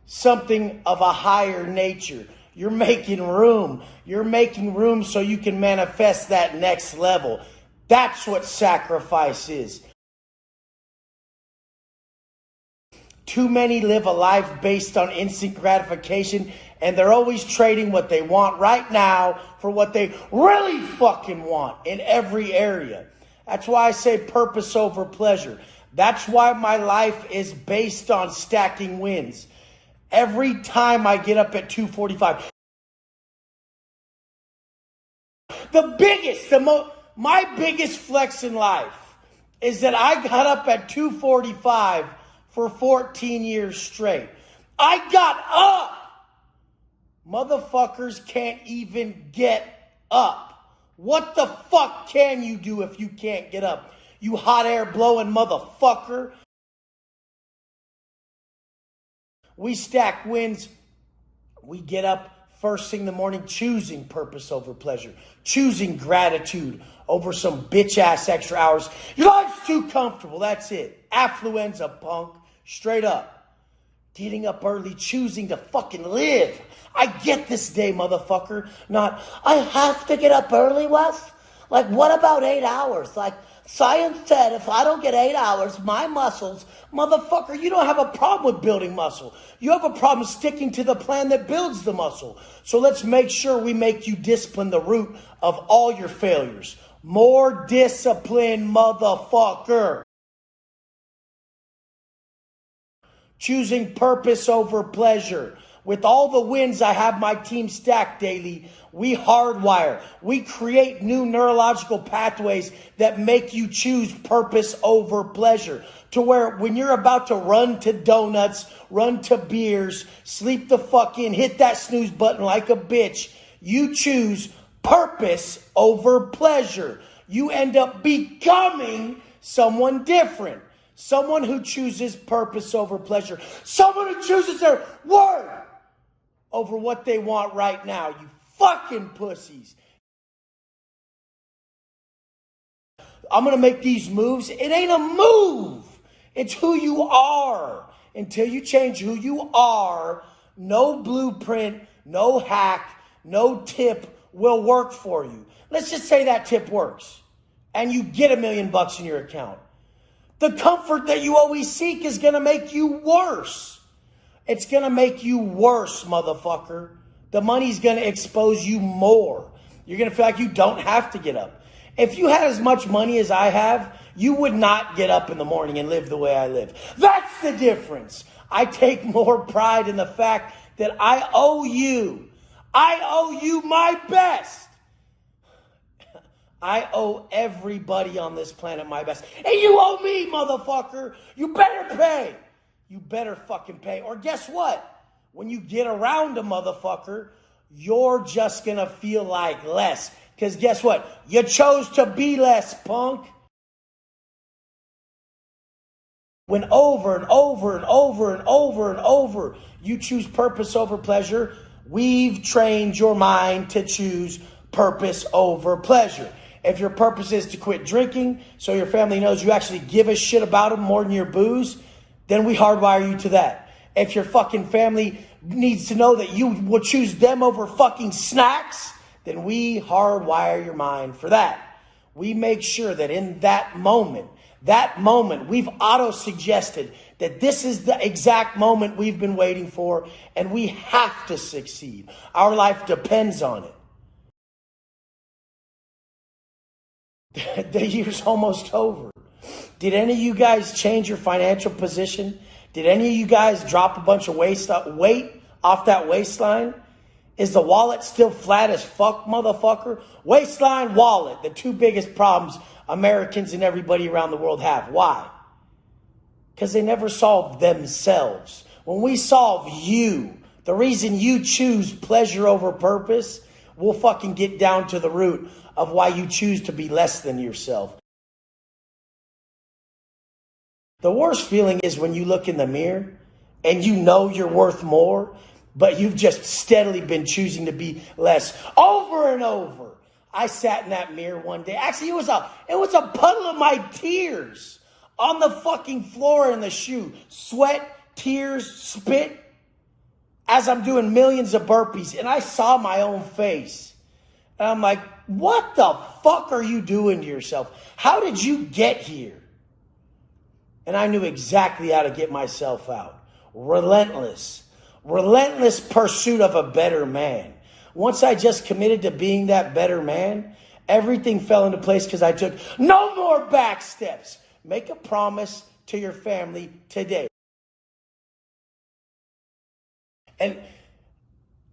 something of a higher nature. You're making room. You're making room so you can manifest that next level. That's what sacrifice is. Too many live a life based on instant gratification, and they're always trading what they want right now for what they really fucking want in every area. That's why I say purpose over pleasure. That's why my life is based on stacking wins. Every time I get up at 2:45, my biggest flex in life is that I got up at 2:45 for 14 years straight. I got up. Motherfuckers can't even get up. What the fuck can you do if you can't get up? You hot air blowing motherfucker. We stack wins. We get up first thing in the morning choosing purpose over pleasure. Choosing gratitude over some bitch ass extra hours. Your life's too comfortable. That's it. Affluenza, punk. Straight up. Getting up early, choosing to fucking live. I get this day, motherfucker. Not, I have to get up early, Wes? Like, what about 8 hours? Like, science said if I don't get 8 hours, my muscles, motherfucker, you don't have a problem with building muscle. You have a problem sticking to the plan that builds the muscle. So let's make sure we make you discipline the root of all your failures. More discipline, motherfucker. Choosing purpose over pleasure. With all the wins I have my team stacked daily, we hardwire. We create new neurological pathways that make you choose purpose over pleasure. To where when you're about to run to donuts, run to beers, sleep the fuck in, hit that snooze button like a bitch, you choose purpose over pleasure. You end up becoming someone different. Someone who chooses purpose over pleasure. Someone who chooses their word over what they want right now. You fucking pussies. I'm going to make these moves. It ain't a move. It's who you are. Until you change who you are, no blueprint, no hack, no tip will work for you. Let's just say that tip works and you get $1 million in your account. The comfort that you always seek is going to make you worse. It's going to make you worse, motherfucker. The money's going to expose you more. You're going to feel like you don't have to get up. If you had as much money as I have, you would not get up in the morning and live the way I live. That's the difference. I take more pride in the fact that I owe you my best. I owe everybody on this planet my best. And you owe me, motherfucker. You better pay. You better fucking pay. Or guess what? When you get around a motherfucker, you're just going to feel like less. Because guess what? You chose to be less, punk. When over and over and over and over and over you choose purpose over pleasure, we've trained your mind to choose purpose over pleasure. If your purpose is to quit drinking so your family knows you actually give a shit about them more than your booze, then we hardwire you to that. If your fucking family needs to know that you will choose them over fucking snacks, then we hardwire your mind for that. We make sure that in that moment, we've auto-suggested that this is the exact moment we've been waiting for, and we have to succeed. Our life depends on it. The year's almost over. Did any of you guys change your financial position? Did any of you guys drop a bunch of weight off that waistline? Is the wallet still flat as fuck, motherfucker? Waistline, wallet, the two biggest problems Americans and everybody around the world have. Why? Because they never solve themselves. When we solve you, the reason you choose pleasure over purpose, we'll fucking get down to the root of why you choose to be less than yourself. The worst feeling is when you look in the mirror and you know you're worth more, but you've just steadily been choosing to be less over and over. I sat in that mirror one day. Actually, it was a puddle of my tears on the fucking floor in the shoe. Sweat, tears, spit, as I'm doing millions of burpees. And I saw my own face. And I'm like, what the fuck are you doing to yourself? How did you get here? And I knew exactly how to get myself out. Relentless pursuit of a better man. Once I just committed to being that better man, everything fell into place because I took no more back steps. Make a promise to your family today. And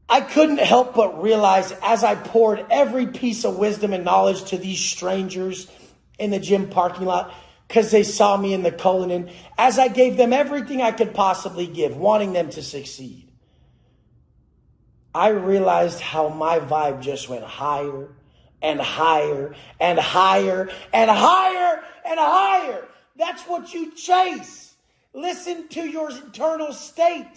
I couldn't help but realize as I poured every piece of wisdom and knowledge to these strangers in the gym parking lot, because they saw me in the Cullinan, as I gave them everything I could possibly give, wanting them to succeed, I realized how my vibe just went higher and higher and higher and higher and higher. That's what you chase. Listen to your internal state.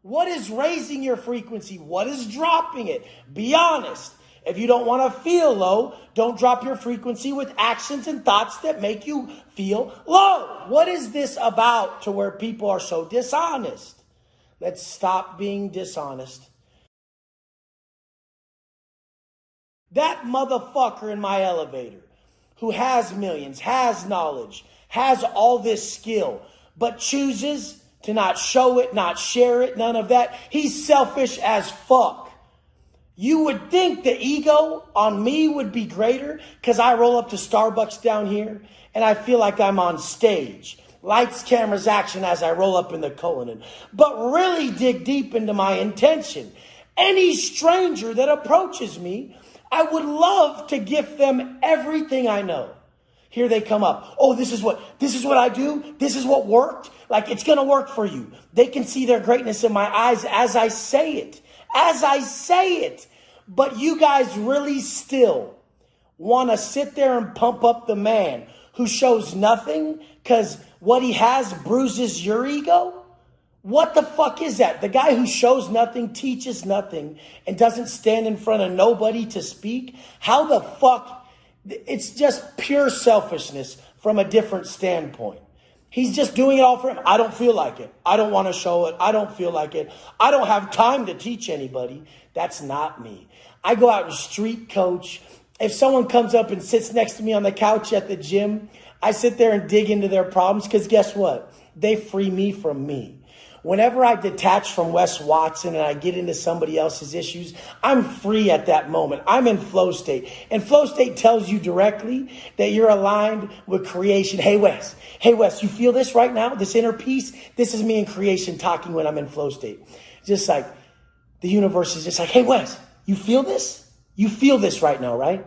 What is raising your frequency? What is dropping it? Be honest. If you don't want to feel low, don't drop your frequency with actions and thoughts that make you feel low. What is this about to where people are so dishonest? Let's stop being dishonest. That motherfucker in my elevator who has millions, has knowledge, has all this skill, but chooses to not show it, not share it, none of that. He's selfish as fuck. You would think the ego on me would be greater because I roll up to Starbucks down here and I feel like I'm on stage. Lights, cameras, action as I roll up in the Cullinan. But really dig deep into my intention. Any stranger that approaches me, I would love to gift them everything I know. Here they come up. Oh, this is what I do. This is what worked. Like, it's going to work for you. They can see their greatness in my eyes as I say it. As I say it. But you guys really still want to sit there and pump up the man who shows nothing because what he has bruises your ego? What the fuck is that? The guy who shows nothing, teaches nothing, and doesn't stand in front of nobody to speak? How the fuck? It's just pure selfishness from a different standpoint. He's just doing it all for him. I don't feel like it. I don't want to show it. I don't feel like it. I don't have time to teach anybody. That's not me. I go out and street coach. If someone comes up and sits next to me on the couch at the gym, I sit there and dig into their problems because guess what? They free me from me. Whenever I detach from Wes Watson and I get into somebody else's issues, I'm free at that moment. I'm in flow state. And flow state tells you directly that you're aligned with creation. Hey, Wes, you feel this right now? This inner peace? This is me in creation talking when I'm in flow state. Just like the universe is just like, hey, Wes, you feel this? You feel this right now, right?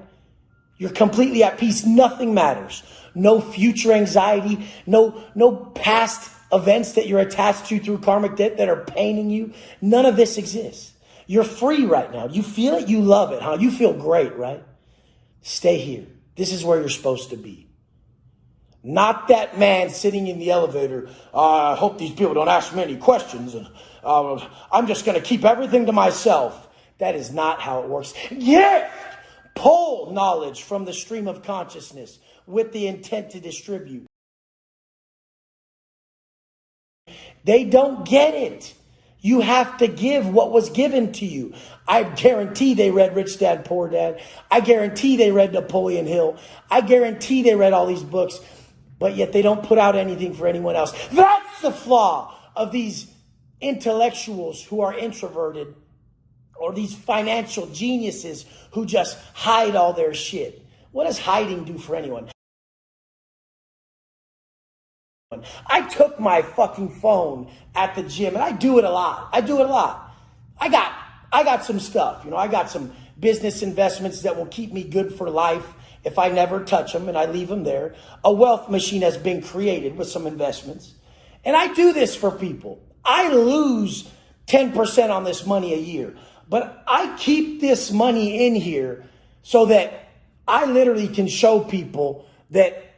You're completely at peace. Nothing matters. No future anxiety, no past events that you're attached to through karmic debt that are paining you. None of this exists. You're free right now. You feel it. You love it, huh? You feel great, right? Stay here. This is where you're supposed to be. Not that man sitting in the elevator. I hope these people don't ask me any questions. And I'm just going to keep everything to myself. That is not how it works. Gift! Pull knowledge from the stream of consciousness with the intent to distribute. They don't get it. You have to give what was given to you. I guarantee they read Rich Dad, Poor Dad. I guarantee they read Napoleon Hill. I guarantee they read all these books, but yet they don't put out anything for anyone else. That's the flaw of these intellectuals who are introverted, or these financial geniuses who just hide all their shit. What does hiding do for anyone? I took my fucking phone at the gym, and I do it a lot. I got some stuff, I got some business investments that will keep me good for life if I never touch them and I leave them there. A wealth machine has been created with some investments. And I do this for people. I lose 10% on this money a year, but I keep this money in here so that I literally can show people that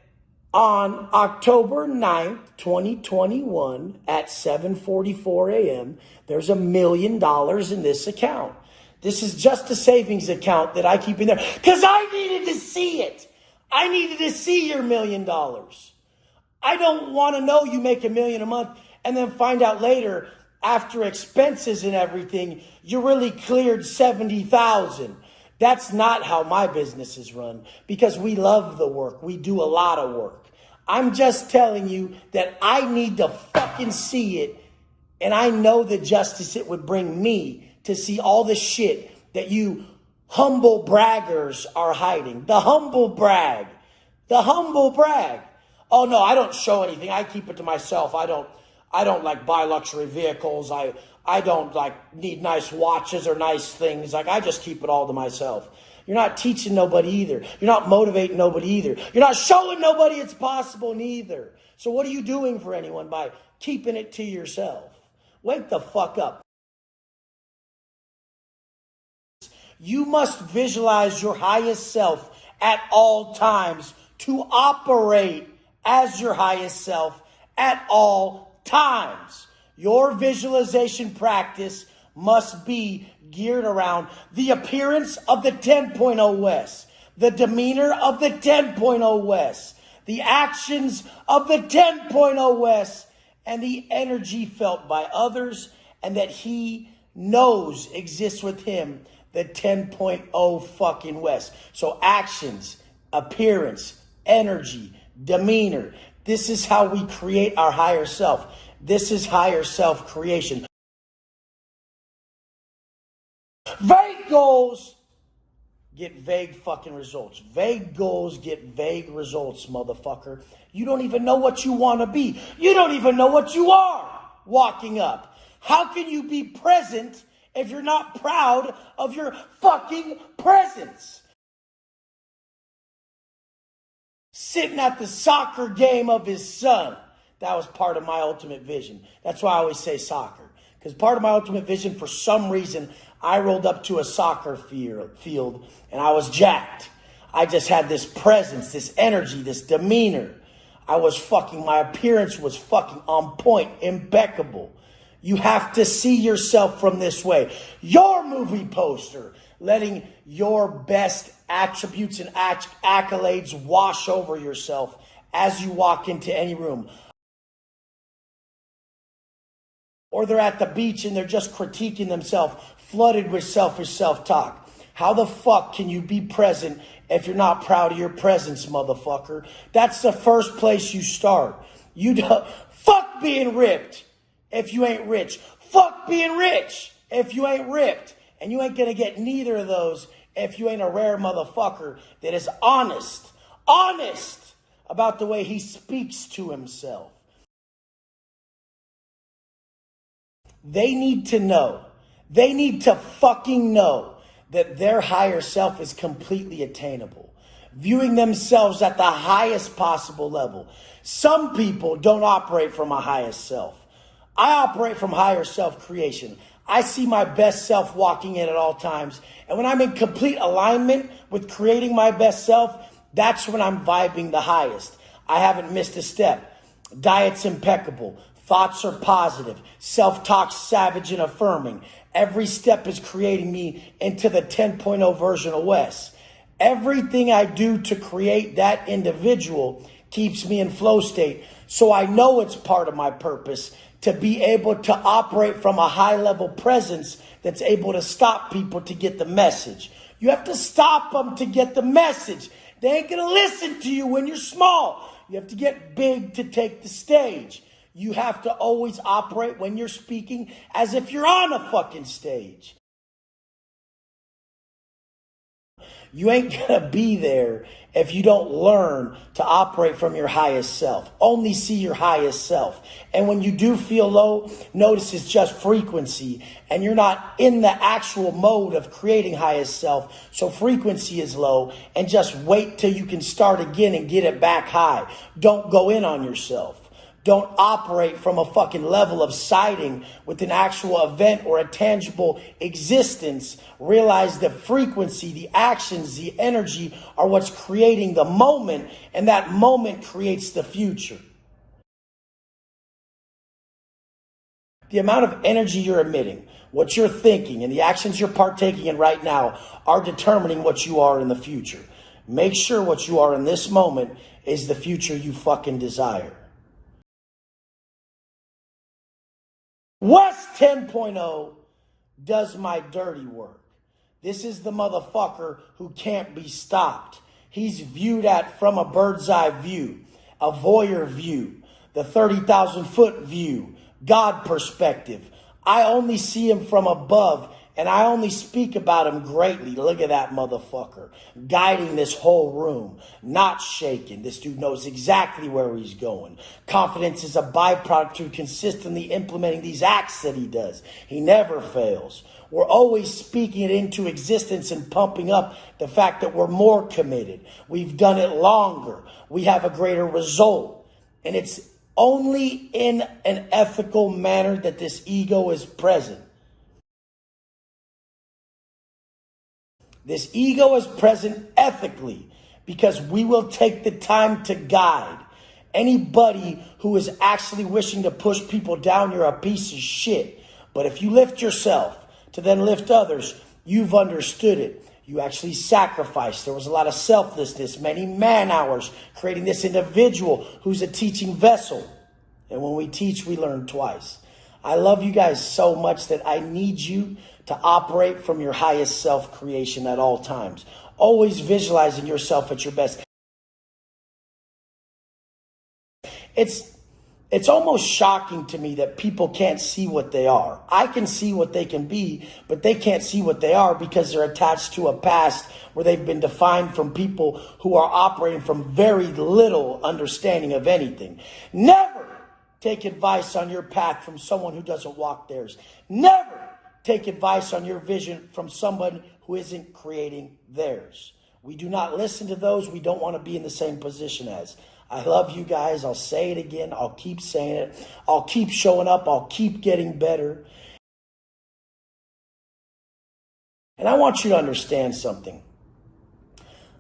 on October 9th, 2021 at 7:44 a.m., there's $1 million in this account. This is just a savings account that I keep in there because I needed to see it. I needed to see your $1 million. I don't want to know you make $1 million a month and then find out later after expenses and everything, you really cleared 70,000. That's not how my business is run because we love the work. We do a lot of work. I'm just telling you that I need to fucking see it. And I know the justice it would bring me to see all the shit that you humble braggers are hiding. The humble brag. The humble brag. Oh no, I don't show anything. I keep it to myself. I don't like buy luxury vehicles. I don't like need nice watches or nice things. Like I just keep it all to myself. You're not teaching nobody either. You're not motivating nobody either. You're not showing nobody it's possible neither. So what are you doing for anyone by keeping it to yourself? Wake the fuck up. You must visualize your highest self at all times to operate as your highest self at all times. Your visualization practice must be geared around the appearance of the 10.0 Wes, the demeanor of the 10.0 Wes, the actions of the 10.0 Wes, and the energy felt by others and that he knows exists with him, the 10.0 fucking Wes. So actions, appearance, energy, demeanor. This is how we create our higher self. This is higher self creation. Vague goals get vague fucking results. Vague goals get vague results, motherfucker. You don't even know what you want to be. You don't even know what you are walking up. How can you be present if you're not proud of your fucking presence? Sitting at the soccer game of his son. That was part of my ultimate vision. That's why I always say soccer. Because part of my ultimate vision, for some reason, I rolled up to a soccer field and I was jacked. I just had this presence, this energy, this demeanor. My appearance was fucking on point, impeccable. You have to see yourself from this way. Your movie poster, letting your best attributes and accolades wash over yourself as you walk into any room. Or they're at the beach and they're just critiquing themselves, flooded with selfish self-talk. How the fuck can you be present if you're not proud of your presence, motherfucker? That's the first place you start. Fuck being ripped. if you ain't rich. Fuck being rich if you ain't ripped. And you ain't going to get neither of those if you ain't a rare motherfucker that is honest about the way he speaks to himself. They need to know. They need to fucking know that their higher self is completely attainable. Viewing themselves at the highest possible level. Some people don't operate from a highest self. I operate from higher self creation. I see my best self walking in at all times. And when I'm in complete alignment with creating my best self, that's when I'm vibing the highest. I haven't missed a step. Diet's impeccable. Thoughts are positive. Self-talk's savage and affirming. Every step is creating me into the 10.0 version of Wes. Everything I do to create that individual keeps me in flow state. So I know it's part of my purpose to be able to operate from a high level presence that's able to stop people to get the message. You have to stop them to get the message. They ain't going to listen to you when you're small. You have to get big to take the stage. You have to always operate when you're speaking as if you're on a fucking stage. You ain't gonna be there if you don't learn to operate from your highest self. Only see your highest self. And when you do feel low, notice it's just frequency and you're not in the actual mode of creating highest self. So frequency is low and just wait till you can start again and get it back high. Don't go in on yourself. Don't operate from a fucking level of siding with an actual event or a tangible existence. Realize the frequency, the actions, the energy are what's creating the moment, and that moment creates the future. The amount of energy you're emitting, what you're thinking, and the actions you're partaking in right now are determining what you are in the future. Make sure what you are in this moment is the future you fucking desire. Wes 10.0 does my dirty work. This is the motherfucker who can't be stopped. He's viewed at from a bird's eye view, a voyeur view, the 30,000 foot view, God perspective. I only see him from above and I only speak about him greatly. Look at that motherfucker guiding this whole room, not shaking. This dude knows exactly where he's going. Confidence is a byproduct to consistently implementing these acts that he does. He never fails. We're always speaking it into existence and pumping up the fact that we're more committed. We've done it longer. We have a greater result. And it's only in an ethical manner that this ego is present. This ego is present ethically because we will take the time to guide. Anybody who is actually wishing to push people down, you're a piece of shit. But if you lift yourself to then lift others, you've understood it. You actually sacrificed. There was a lot of selflessness, many man hours, creating this individual who's a teaching vessel. And when we teach, we learn twice. I love you guys so much that I need you to operate from your highest self creation at all times. Always visualizing yourself at your best. It's almost shocking to me that people can't see what they are. I can see what they can be, but they can't see what they are because they're attached to a past where they've been defined from people who are operating from very little understanding of anything. Never take advice on your path from someone who doesn't walk theirs. Never take advice on your vision from someone who isn't creating theirs. We do not listen to those we don't want to be in the same position as. I love you guys. I'll say it again. I'll keep saying it. I'll keep showing up. I'll keep getting better. And I want you to understand something.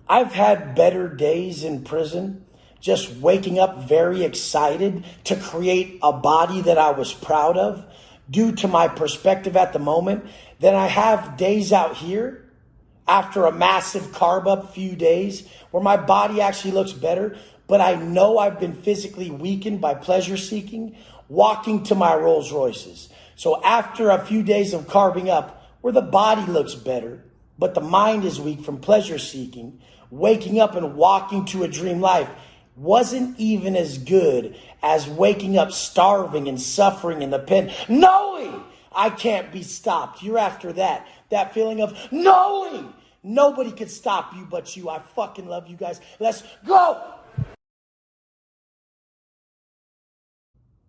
I've had better days in prison, just waking up very excited to create a body that I was proud of due to my perspective at the moment, than I have days out here after a massive carb up few days where my body actually looks better, but I know I've been physically weakened by pleasure seeking, walking to my Rolls Royces. So after a few days of carving up where the body looks better, but the mind is weak from pleasure seeking, waking up and walking to a dream life, wasn't even as good as waking up starving and suffering in the pen, knowing I can't be stopped. You're after that. That feeling of knowing nobody could stop you but you. I fucking love you guys. Let's go.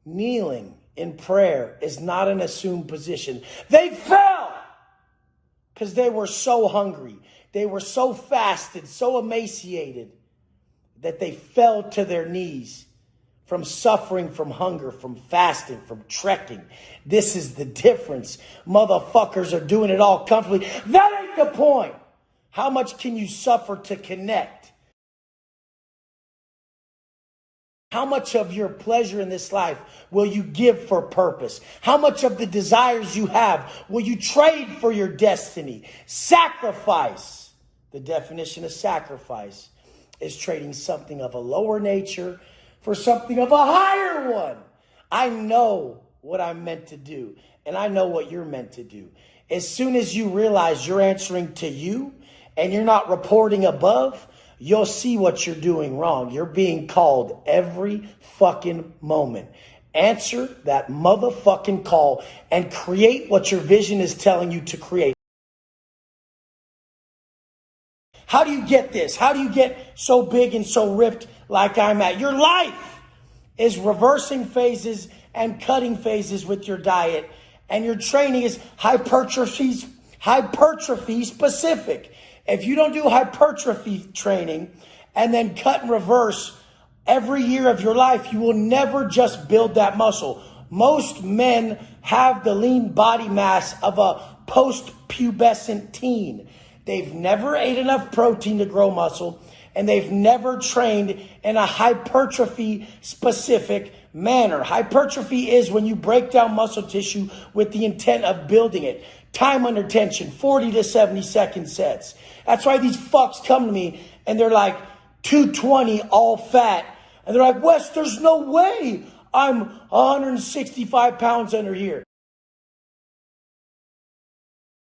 Kneeling in prayer is not an assumed position. They fell because they were so hungry. They were so fasted, so emaciated that they fell to their knees from suffering, from hunger, from fasting, from trekking. This is the difference. Motherfuckers are doing it all comfortably. That ain't the point. How much can you suffer to connect? How much of your pleasure in this life will you give for purpose? How much of the desires you have will you trade for your destiny? Sacrifice. The definition of sacrifice is trading something of a lower nature for something of a higher one. I know what I'm meant to do, and I know what you're meant to do. As soon as you realize you're answering to you and you're not reporting above, you'll see what you're doing wrong. You're being called every fucking moment. Answer that motherfucking call and create what your vision is telling you to create. How do you get this? How do you get so big and so ripped like I'm at? Your life is reversing phases and cutting phases with your diet. And your training is hypertrophy specific. If you don't do hypertrophy training and then cut and reverse every year of your life, you will never just build that muscle. Most men have the lean body mass of a post-pubescent teen. They've never ate enough protein to grow muscle, and they've never trained in a hypertrophy specific manner. Hypertrophy is when you break down muscle tissue with the intent of building it. Time under tension, 40 to 70 second sets. That's why these fucks come to me and they're like 220 all fat. And they're like, Wes, there's no way I'm 165 pounds under here.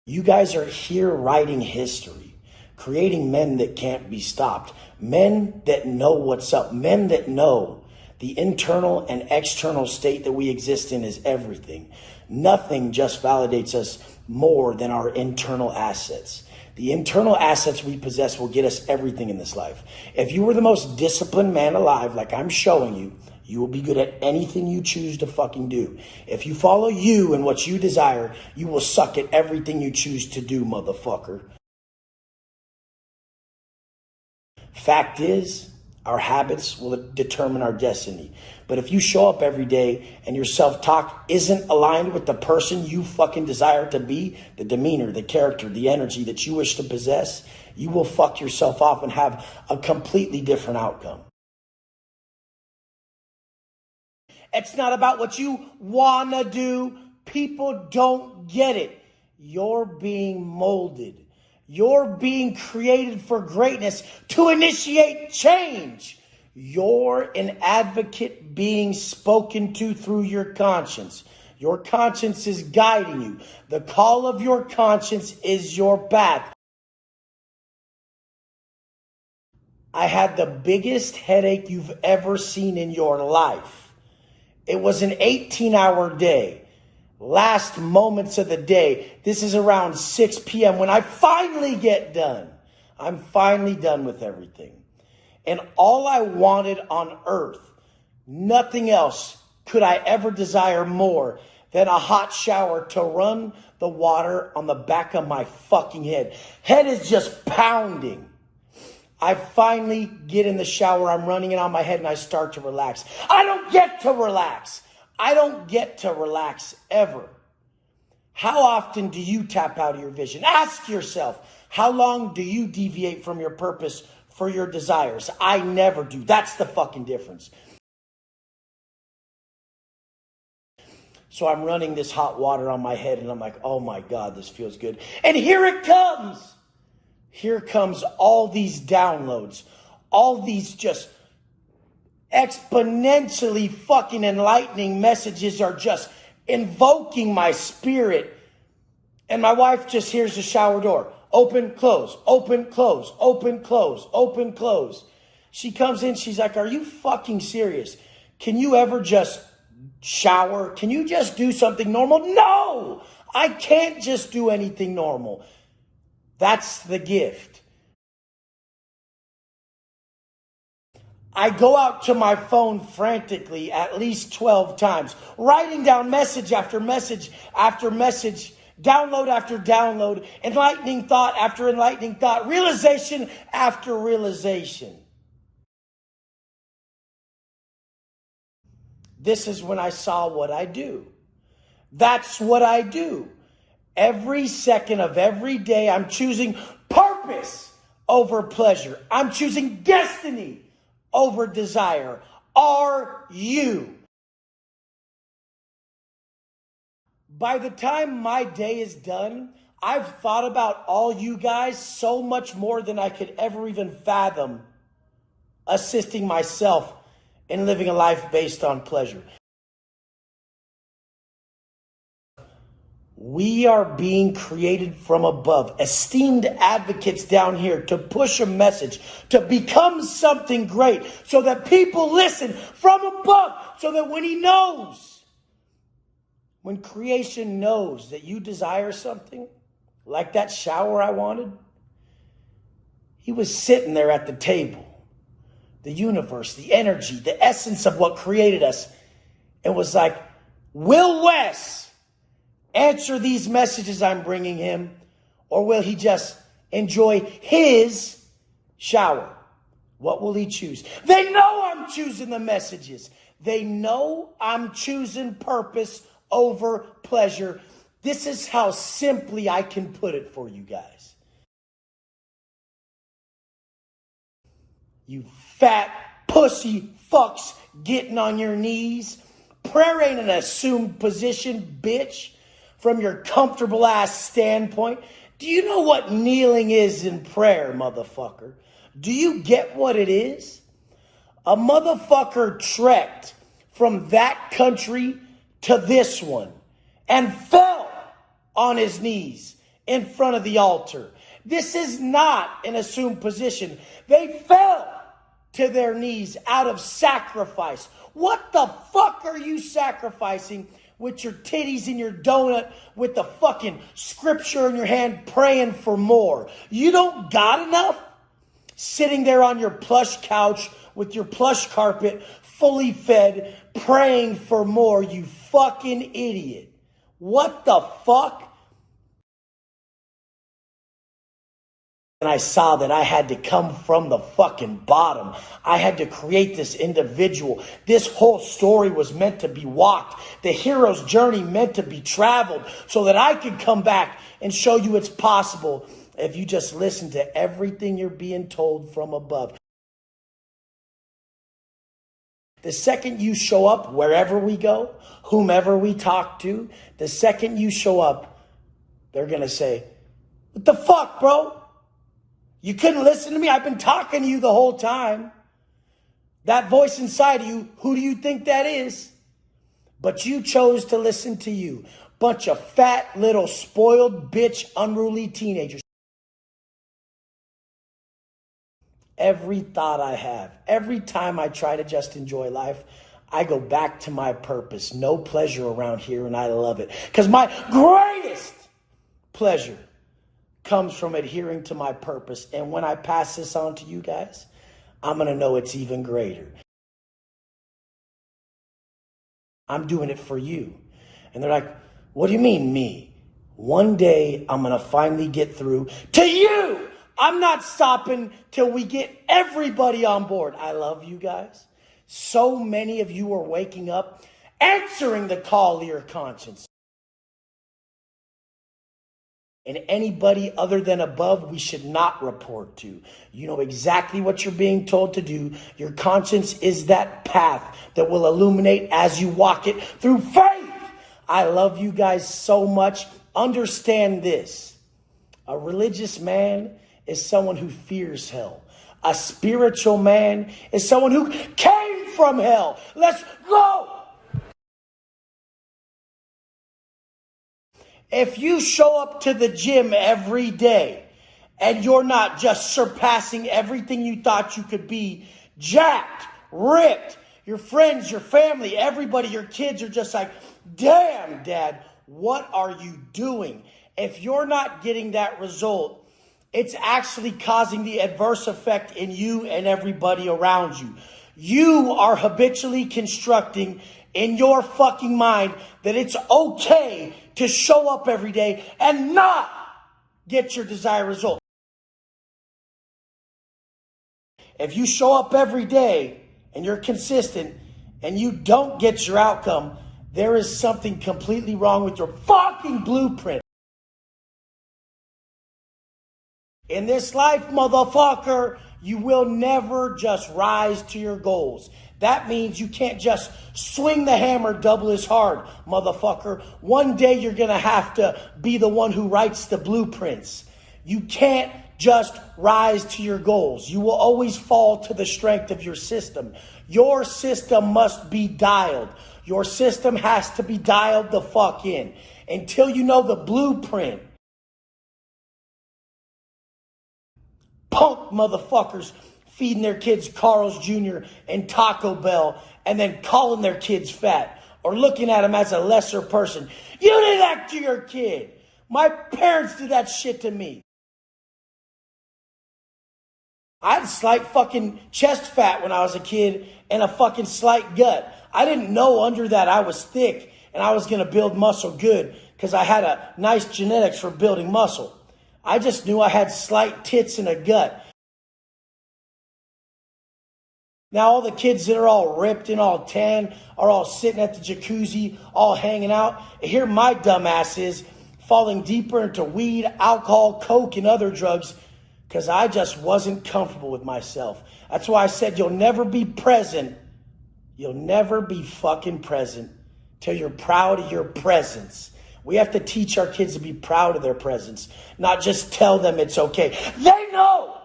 You guys are here writing history, creating men that can't be stopped, men that know what's up, men that know the internal and external state that we exist in is everything. Nothing just validates us more than our internal assets. The internal assets we possess will get us everything in this life. If you were the most disciplined man alive, like I'm showing you, you will be good at anything you choose to fucking do. If you follow you and what you desire, you will suck at everything you choose to do, motherfucker. Fact is, our habits will determine our destiny. But if you show up every day and your self-talk isn't aligned with the person you fucking desire to be, the demeanor, the character, the energy that you wish to possess, you will fuck yourself off and have a completely different outcome. It's not about what you want to do. People don't get it. You're being molded. You're being created for greatness to initiate change. You're an advocate being spoken to through your conscience. Your conscience is guiding you. The call of your conscience is your path. I had the biggest headache you've ever seen in your life. It was an 18-hour day. Last moments of the day. This is around 6 p.m. when I finally get done. I'm finally done with everything. And all I wanted on earth, nothing else could I ever desire more than a hot shower to run the water on the back of my fucking head. Head is just pounding. I finally get in the shower. I'm running it on my head and I start to relax. I don't get to relax. I don't get to relax ever. How often do you tap out of your vision? Ask yourself, how long do you deviate from your purpose for your desires? I never do. That's the fucking difference. So I'm running this hot water on my head and I'm like, oh my God, this feels good. And here it comes. Here comes all these downloads, all these just exponentially fucking enlightening messages are just invoking my spirit. And my wife just hears the shower door. Open, close, open, close, open, close, open, close. She comes in, she's like, are you fucking serious? Can you ever just shower? Can you just do something normal? No, I can't just do anything normal. That's the gift. I go out to my phone frantically at least 12 times, writing down message after message after message, download after download, enlightening thought after enlightening thought, realization after realization. This is when I saw what I do. That's what I do. Every second of every day, I'm choosing purpose over pleasure. I'm choosing destiny over desire. Are you? By the time my day is done, I've thought about all you guys so much more than I could ever even fathom, assisting myself in living a life based on pleasure. We are being created from above, esteemed advocates down here to push a message, to become something great, so that people listen from above, so that when creation knows that you desire something, like that shower I wanted, he was sitting there at the table, the universe, the energy, the essence of what created us, and was like, will Wes answer these messages I'm bringing him, or will he just enjoy his shower? What will he choose? They know I'm choosing the messages. They know I'm choosing purpose over pleasure. This is how simply I can put it for you guys. You fat pussy fucks getting on your knees. Prayer ain't an assumed position, bitch. From your comfortable ass standpoint, do you know what kneeling is in prayer, motherfucker? Do you get what it is? A motherfucker trekked from that country to this one and fell on his knees in front of the altar. This is not an assumed position. They fell to their knees out of sacrifice. What the fuck are you sacrificing with your titties in your donut, with the fucking scripture in your hand, praying for more? You don't got enough? Sitting there on your plush couch with your plush carpet, fully fed, praying for more, you fucking idiot. What the fuck? And I saw that I had to come from the fucking bottom. I had to create this individual. This whole story was meant to be walked. The hero's journey meant to be traveled, so that I could come back and show you it's possible if you just listen to everything you're being told from above. The second you show up wherever we go, whomever we talk to, the second you show up, they're going to say, what the fuck, bro? You couldn't listen to me? I've been talking to you the whole time. That voice inside of you, who do you think that is? But you chose to listen to you. Bunch of fat, little, spoiled, bitch, unruly teenagers. Every thought I have, every time I try to just enjoy life, I go back to my purpose. No pleasure around here, and I love it. Because my greatest pleasure comes from adhering to my purpose. And when I pass this on to you guys, I'm going to know it's even greater. I'm doing it for you. And they're like, what do you mean me? One day I'm going to finally get through to you. I'm not stopping till we get everybody on board. I love you guys. So many of you are waking up, answering the call to your conscience. And anybody other than above, we should not report to. You know exactly what you're being told to do. Your conscience is that path that will illuminate as you walk it through faith. I love you guys so much. Understand this. A religious man is someone who fears hell. A spiritual man is someone who came from hell. Let's go. If you show up to the gym every day and you're not just surpassing everything you thought you could be jacked, ripped. Your friends, your family, everybody, your kids are just like, damn, Dad, what are you doing? If you're not getting that result, it's actually causing the adverse effect in you and everybody around you. You are habitually constructing in your fucking mind that it's okay to show up every day and not get your desired result. If you show up every day and you're consistent and you don't get your outcome, there is something completely wrong with your fucking blueprint. In this life, motherfucker, you will never just rise to your goals. That means you can't just swing the hammer double as hard, motherfucker. One day you're going to have to be the one who writes the blueprints. You can't just rise to your goals. You will always fall to the strength of your system. Your system must be dialed. Your system has to be dialed the fuck in. Until you know the blueprint. Punk motherfuckers feeding their kids Carl's Jr. and Taco Bell and then calling their kids fat or looking at them as a lesser person. You did that to your kid. My parents did that shit to me. I had slight fucking chest fat when I was a kid and a fucking slight gut. I didn't know under that I was thick and I was going to build muscle good because I had a nice genetics for building muscle. I just knew I had slight tits and a gut. Now all the kids that are all ripped and all tan are all sitting at the jacuzzi, all hanging out. And here my dumb ass is falling deeper into weed, alcohol, coke, and other drugs because I just wasn't comfortable with myself. That's why I said you'll never be present. You'll never be fucking present till you're proud of your presence. We have to teach our kids to be proud of their presence, not just tell them it's okay. They know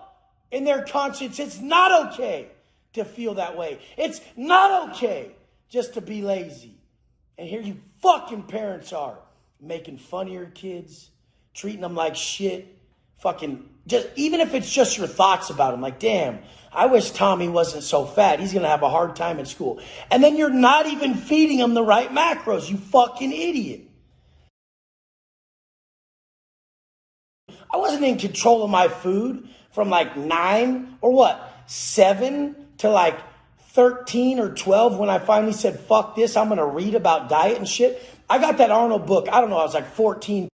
in their conscience it's not okay to feel that way. It's not okay just to be lazy. And here you fucking parents are making fun of your kids, treating them like shit, fucking just, even if it's just your thoughts about them, like, damn, I wish Tommy wasn't so fat. He's going to have a hard time in school. And then you're not even feeding him the right macros, you fucking idiot. I wasn't in control of my food from like 9 or what, 7 to like 13 or 12 when I finally said, fuck this, I'm going to read about diet and shit. I got that Arnold book. I don't know, I was like 14.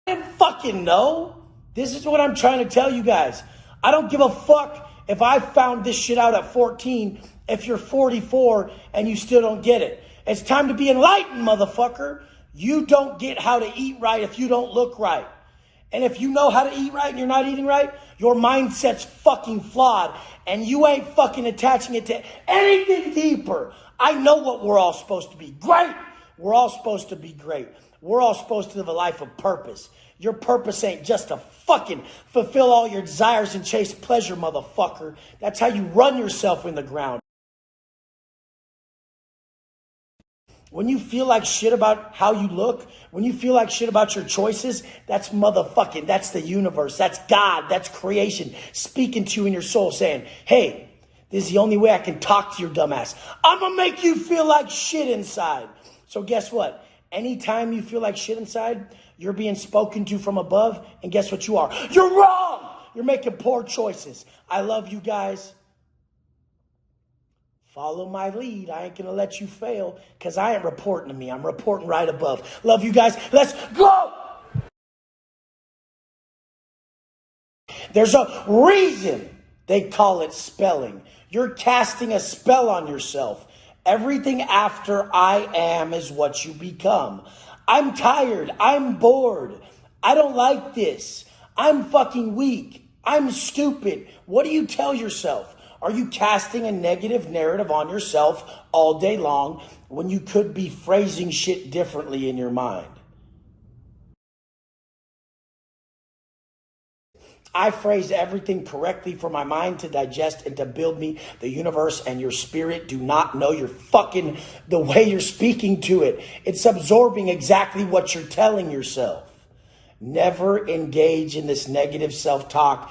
I didn't fucking know. This is what I'm trying to tell you guys. I don't give a fuck if I found this shit out at 14, if you're 44 and you still don't get it. It's time to be enlightened, motherfucker. You don't get how to eat right if you don't look right. And if you know how to eat right and you're not eating right, your mindset's fucking flawed and you ain't fucking attaching it to anything deeper. I know what we're all supposed to be. Great. We're all supposed to be great. We're all supposed to live a life of purpose. Your purpose ain't just to fucking fulfill all your desires and chase pleasure, motherfucker. That's how you run yourself in the ground. When you feel like shit about how you look, when you feel like shit about your choices, that's motherfucking, that's the universe, that's God, that's creation speaking to you in your soul saying, hey, this is the only way I can talk to your dumbass. I'm going to make you feel like shit inside. So guess what? Anytime you feel like shit inside, you're being spoken to from above, and guess what you are? You're wrong! You're making poor choices. I love you guys. Follow my lead. I ain't going to let you fail because I ain't reporting to me. I'm reporting right above. Love you guys. Let's go. There's a reason they call it spelling. You're casting a spell on yourself. Everything after I am is what you become. I'm tired. I'm bored. I don't like this. I'm fucking weak. I'm stupid. What do you tell yourself? Are you casting a negative narrative on yourself all day long when you could be phrasing shit differently in your mind? I phrase everything correctly for my mind to digest and to build me. The universe and your spirit do not know you're fucking the way you're speaking to it. It's absorbing exactly what you're telling yourself. Never engage in this negative self-talk.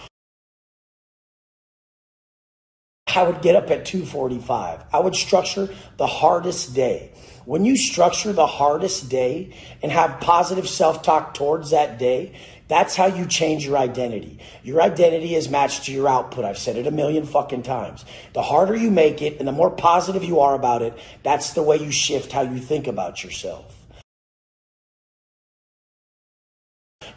I would get up at 2:45. I would structure the hardest day. When you structure the hardest day and have positive self-talk towards that day, that's how you change your identity. Your identity is matched to your output. I've said it a million fucking times. The harder you make it and the more positive you are about it, that's the way you shift how you think about yourself.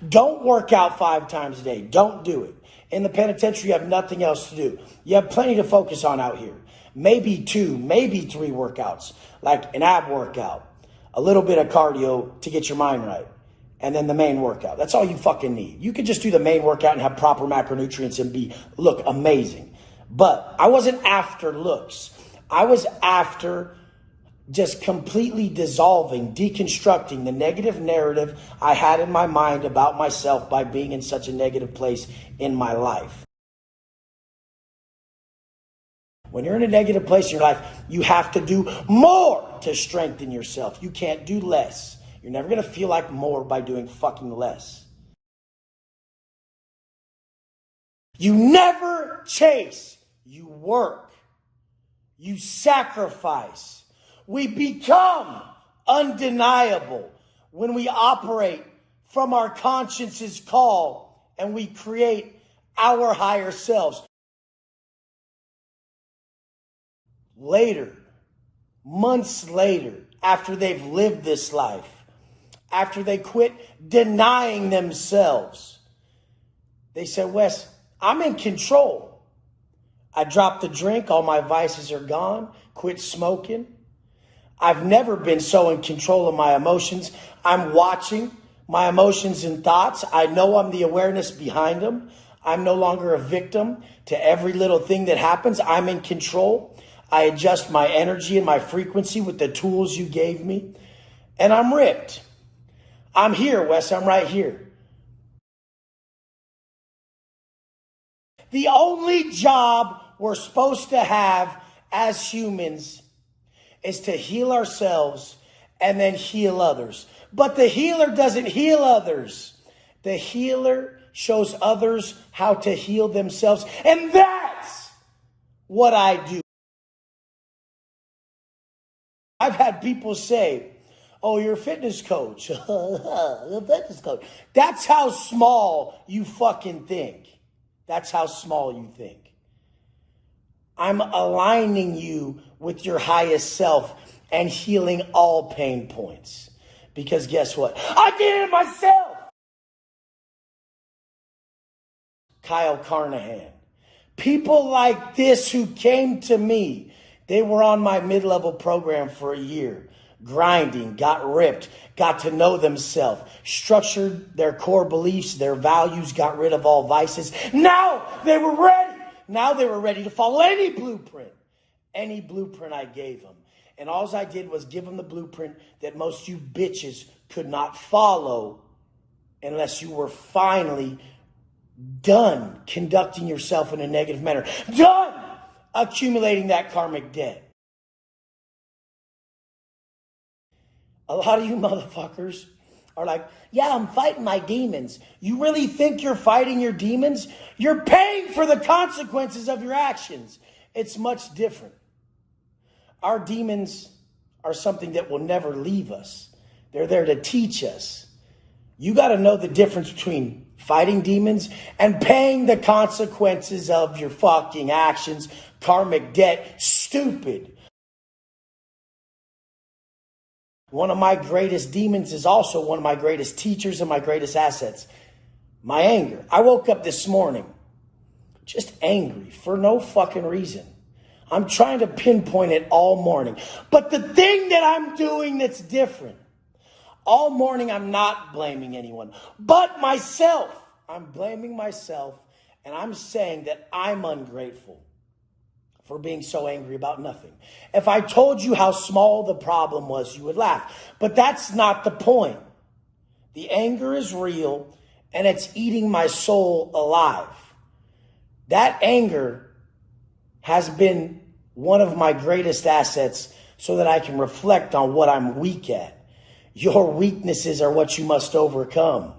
Don't work out 5 times a day. Don't do it. In the penitentiary, you have nothing else to do. You have plenty to focus on out here. Maybe 2, maybe 3 workouts, like an ab workout, a little bit of cardio to get your mind right, and then the main workout. That's all you fucking need. You could just do the main workout and have proper macronutrients and look amazing. But I wasn't after looks. I was after just completely dissolving, deconstructing the negative narrative I had in my mind about myself by being in such a negative place in my life. When you're in a negative place in your life, you have to do more to strengthen yourself. You can't do less. You're never going to feel like more by doing fucking less. You never chase. You work. You sacrifice. We become undeniable when we operate from our conscience's call and we create our higher selves. Later, months later, after they've lived this life, after they quit denying themselves, they said, Wes, I'm in control. I dropped the drink. All my vices are gone. Quit smoking. I've never been so in control of my emotions. I'm watching my emotions and thoughts. I know I'm the awareness behind them. I'm no longer a victim to every little thing that happens. I'm in control. I adjust my energy and my frequency with the tools you gave me. And I'm ripped. I'm here, Wes. I'm right here. The only job we're supposed to have as humans is to heal ourselves and then heal others. But the healer doesn't heal others. The healer shows others how to heal themselves. And that's what I do. I've had people say, oh, you're a fitness coach. A fitness coach. That's how small you fucking think. That's how small you think. I'm aligning you with your highest self and healing all pain points. Because guess what? I did it myself. Kyle Carnahan. People like this who came to me, they were on my mid-level program for a year, grinding, got ripped, got to know themselves, structured their core beliefs, their values, got rid of all vices. Now they were ready. Now they were ready to follow any blueprint I gave them. And all I did was give them the blueprint that most you bitches could not follow unless you were finally done conducting yourself in a negative manner. Done accumulating that karmic debt. A lot of you motherfuckers are like, yeah, I'm fighting my demons. You really think you're fighting your demons? You're paying for the consequences of your actions. It's much different. Our demons are something that will never leave us. They're there to teach us. You got to know the difference between fighting demons and paying the consequences of your fucking actions. Karmic debt, stupid. One of my greatest demons is also one of my greatest teachers and my greatest assets. My anger. I woke up this morning just angry for no fucking reason. I'm trying to pinpoint it all morning. But the thing that I'm doing that's different, all morning I'm not blaming anyone but myself. I'm blaming myself, and I'm saying that I'm ungrateful for being so angry about nothing. If I told you how small the problem was, you would laugh. But that's not the point. The anger is real, and it's eating my soul alive. That anger has been one of my greatest assets so that I can reflect on what I'm weak at. Your weaknesses are what you must overcome.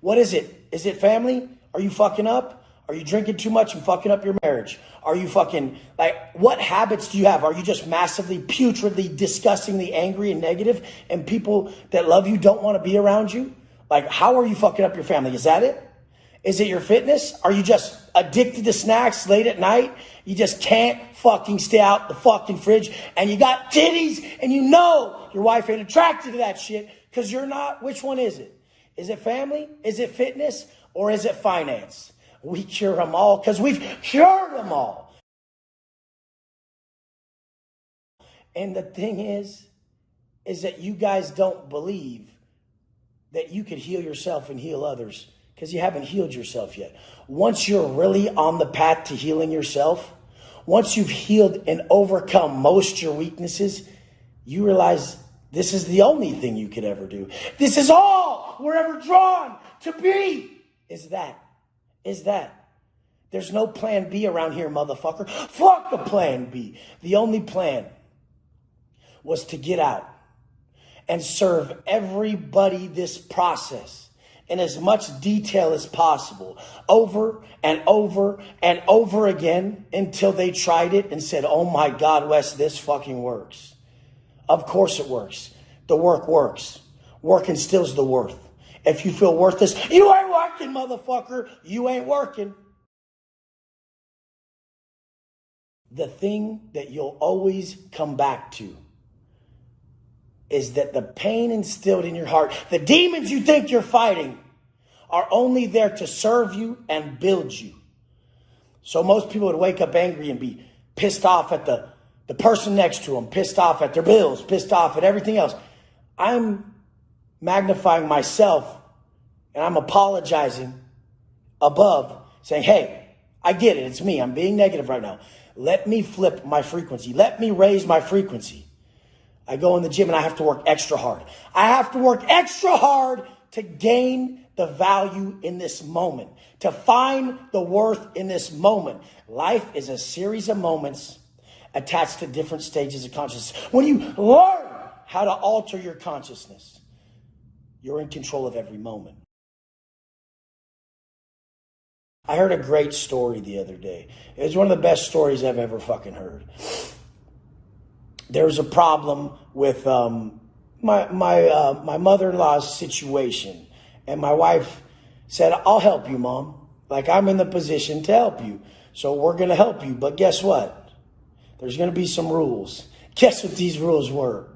What is it? Is it family? Are you fucking up? Are you drinking too much and fucking up your marriage? Are you fucking, like, what habits do you have? Are you just massively, putridly, disgustingly angry and negative, and people that love you don't want to be around you? Like, how are you fucking up your family? Is that it? Is it your fitness? Are you just addicted to snacks late at night? You just can't fucking stay out the fucking fridge, and you got titties, and you know your wife ain't attracted to that shit because you're not. Which one is it? Is it family? Is it fitness? Or is it finance? We cure them all because we've cured them all. And the thing is that you guys don't believe that you could heal yourself and heal others because you haven't healed yourself yet. Once you're really on the path to healing yourself, once you've healed and overcome most your weaknesses, you realize this is the only thing you could ever do. This is all we're ever drawn to be. Is that. There's no plan B around here, motherfucker. Fuck the plan B. The only plan was to get out and serve everybody this process in as much detail as possible, over and over and over again, until they tried it and said, oh my God, Wes, this fucking works. Of course it works. The work works. Work instills the worth. If you feel worthless, you ain't working, motherfucker. You ain't working. The thing that you'll always come back to is that the pain instilled in your heart, the demons you think you're fighting, are only there to serve you and build you. So most people would wake up angry and be pissed off at the person next to them, pissed off at their bills, pissed off at everything else. I'm magnifying myself and I'm apologizing above, saying, hey, I get it. It's me. I'm being negative right now. Let me flip my frequency. Let me raise my frequency. I go in the gym and I have to work extra hard. I have to work extra hard to gain the value in this moment, to find the worth in this moment. Life is a series of moments attached to different stages of consciousness. When you learn how to alter your consciousness, you're in control of every moment. I heard a great story the other day. It was one of the best stories I've ever fucking heard. There was a problem with my mother-in-law's situation. And my wife said, I'll help you, Mom. Like, I'm in the position to help you. So we're going to help you. But guess what? There's going to be some rules. Guess what these rules were?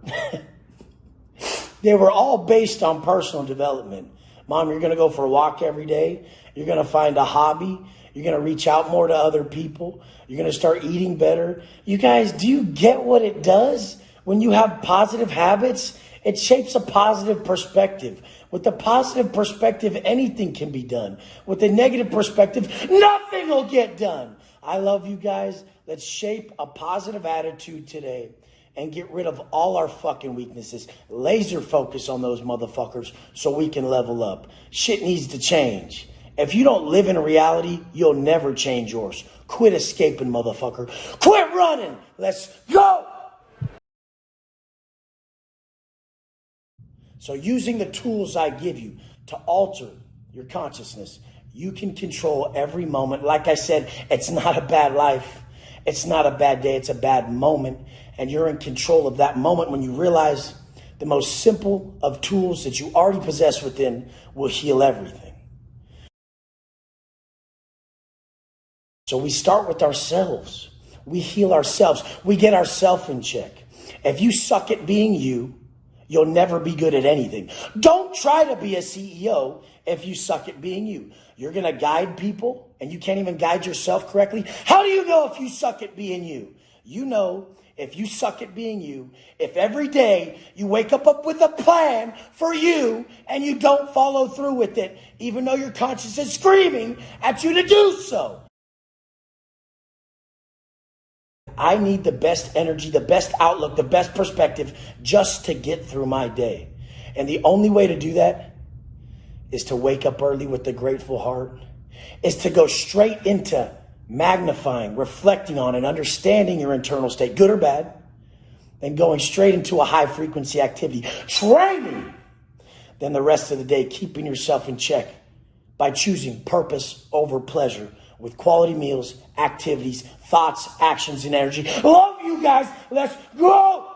They were all based on personal development. Mom, you're going to go for a walk every day. You're going to find a hobby. You're going to reach out more to other people. You're going to start eating better. You guys, do you get what it does? When you have positive habits, it shapes a positive perspective. With the positive perspective, anything can be done. With the negative perspective, nothing will get done. I love you guys. Let's shape a positive attitude today and get rid of all our fucking weaknesses. Laser focus on those motherfuckers so we can level up. Shit needs to change. If you don't live in reality, you'll never change yours. Quit escaping, motherfucker. Quit running. Let's go. So using the tools I give you to alter your consciousness, you can control every moment. Like I said, it's not a bad life. It's not a bad day. It's a bad moment. And you're in control of that moment when you realize the most simple of tools that you already possess within will heal everything. So we start with ourselves. We heal ourselves. We get ourselves in check. If you suck at being you, you'll never be good at anything. Don't try to be a CEO if you suck at being you. You're going to guide people and you can't even guide yourself correctly. How do you know if you suck at being you? You know if you suck at being you, if every day you wake up with a plan for you and you don't follow through with it, even though your conscience is screaming at you to do so. I need the best energy, the best outlook, the best perspective just to get through my day. And the only way to do that is to wake up early with a grateful heart, is to go straight into magnifying, reflecting on, and understanding your internal state, good or bad, and going straight into a high frequency activity, training. Then the rest of the day, keeping yourself in check by choosing purpose over pleasure, with quality meals, activities, thoughts, actions, and energy. Love you guys. Let's go.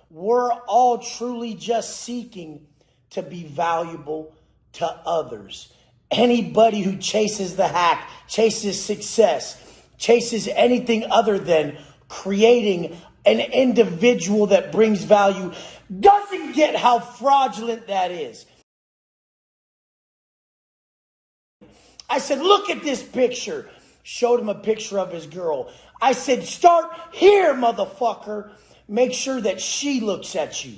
We're all truly just seeking to be valuable to others. Anybody who chases the hack, chases success, chases anything other than creating an individual that brings value doesn't get how fraudulent that is. I said, look at this picture. Showed him a picture of his girl. I said, start here, motherfucker. Make sure that she looks at you.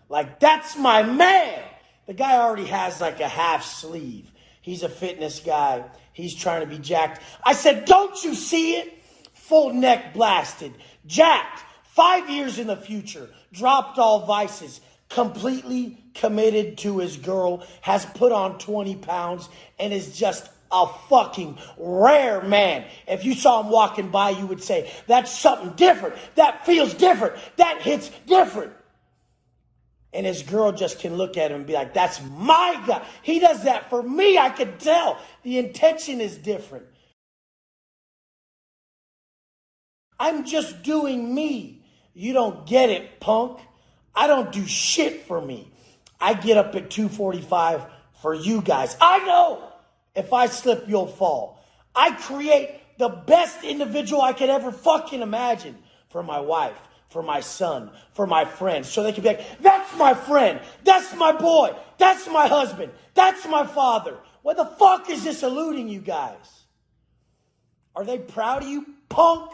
Like, that's my man. The guy already has like a half sleeve. He's a fitness guy. He's trying to be jacked. I said, don't you see it? Full neck blasted. Jacked. 5 years in the future. Dropped all vices. Completely committed to his girl. Has put on 20 pounds. And is just a fucking rare man. If you saw him walking by, you would say, that's something different. That feels different. That hits different. And his girl just can look at him and be like, that's my guy. He does that for me. I can tell. The intention is different. I'm just doing me. You don't get it, punk. I don't do shit for me. I get up at 2:45 for you guys. I know if I slip, you'll fall. I create the best individual I could ever fucking imagine for my wife, for my son, for my friends. So they can be like, that's my friend. That's my boy. That's my husband. That's my father. What the fuck is this eluding you guys? Are they proud of you, punk?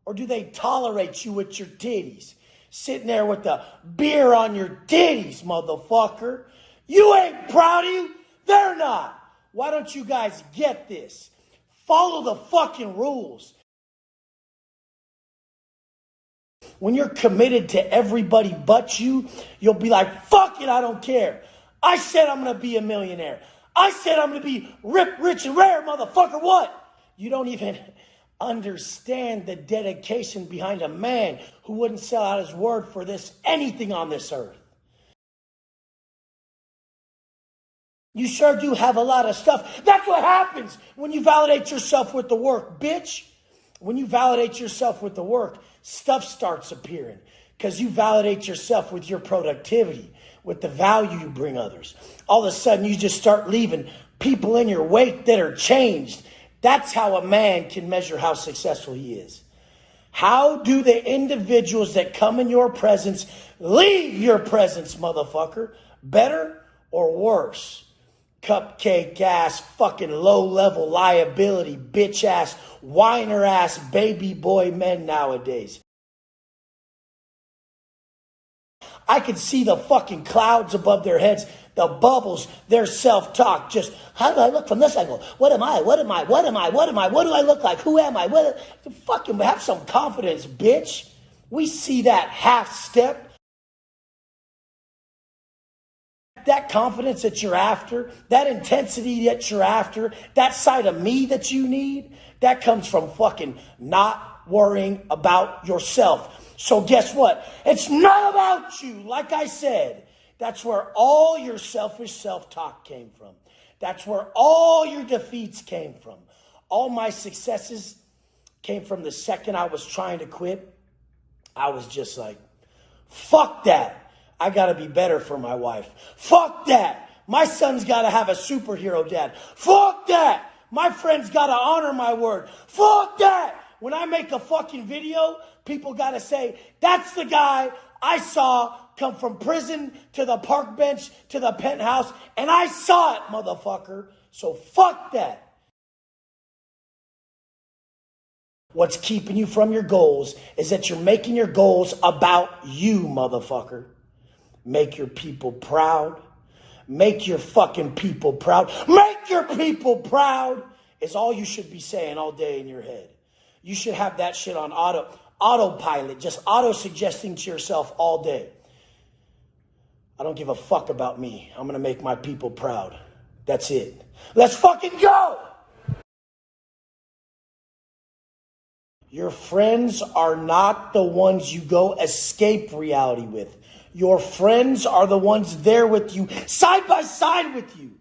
Or do they tolerate you with your titties? Sitting there with the beer on your titties, motherfucker. You ain't proud of you. They're not. Why don't you guys get this? Follow the fucking rules. When you're committed to everybody but you, you'll be like, fuck it, I don't care. I said I'm going to be a millionaire. I said I'm going to be rich and rare, motherfucker. What? You don't even understand the dedication behind a man who wouldn't sell out his word for anything on this earth. You sure do have a lot of stuff. That's what happens when you validate yourself with the work, bitch. When you validate yourself with the work, stuff starts appearing because you validate yourself with your productivity, with the value you bring others. All of a sudden, you just start leaving people in your wake that are changed. That's how a man can measure how successful he is. How do the individuals that come in your presence leave your presence, motherfucker? Better or worse? Cupcake ass, fucking low level liability, bitch ass, whiner ass, baby boy men nowadays. I can see the fucking clouds above their heads, the bubbles, their self-talk. Just, how do I look from this angle? What am I? What am I? What am I? What am I? What do I look like? Who am I? Fucking have some confidence, bitch. We see that half step. That confidence that you're after, that intensity that you're after, that side of me that you need, that comes from fucking not worrying about yourself. So guess what? It's not about you. Like I said, that's where all your selfish self-talk came from. That's where all your defeats came from. All my successes came from the second I was trying to quit. I was just like, fuck that. I got to be better for my wife. Fuck that. My son's got to have a superhero dad. Fuck that. My friend's got to honor my word. Fuck that. When I make a fucking video, people got to say, that's the guy I saw come from prison to the park bench to the penthouse, and I saw it, motherfucker. So fuck that. What's keeping you from your goals is that you're making your goals about you, motherfucker. Make your people proud. Make your fucking people proud. Make your people proud is all you should be saying all day in your head. You should have that shit on autopilot, just auto-suggesting to yourself all day. I don't give a fuck about me. I'm going to make my people proud. That's it. Let's fucking go! Your friends are not the ones you go escape reality with. Your friends are the ones there with you, side by side with you.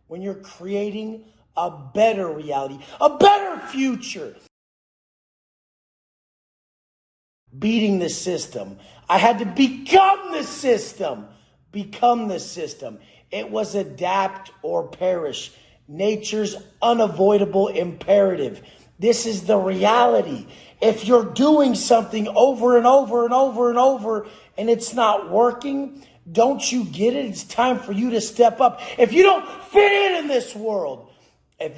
when you're creating a better reality, a better future. Beating the system. I had to become the system. Become the system. It was adapt or perish. Nature's unavoidable imperative. This is the reality. If you're doing something over and over and over and over and it's not working, don't you get it? It's time for you to step up. If you don't fit in this world, it's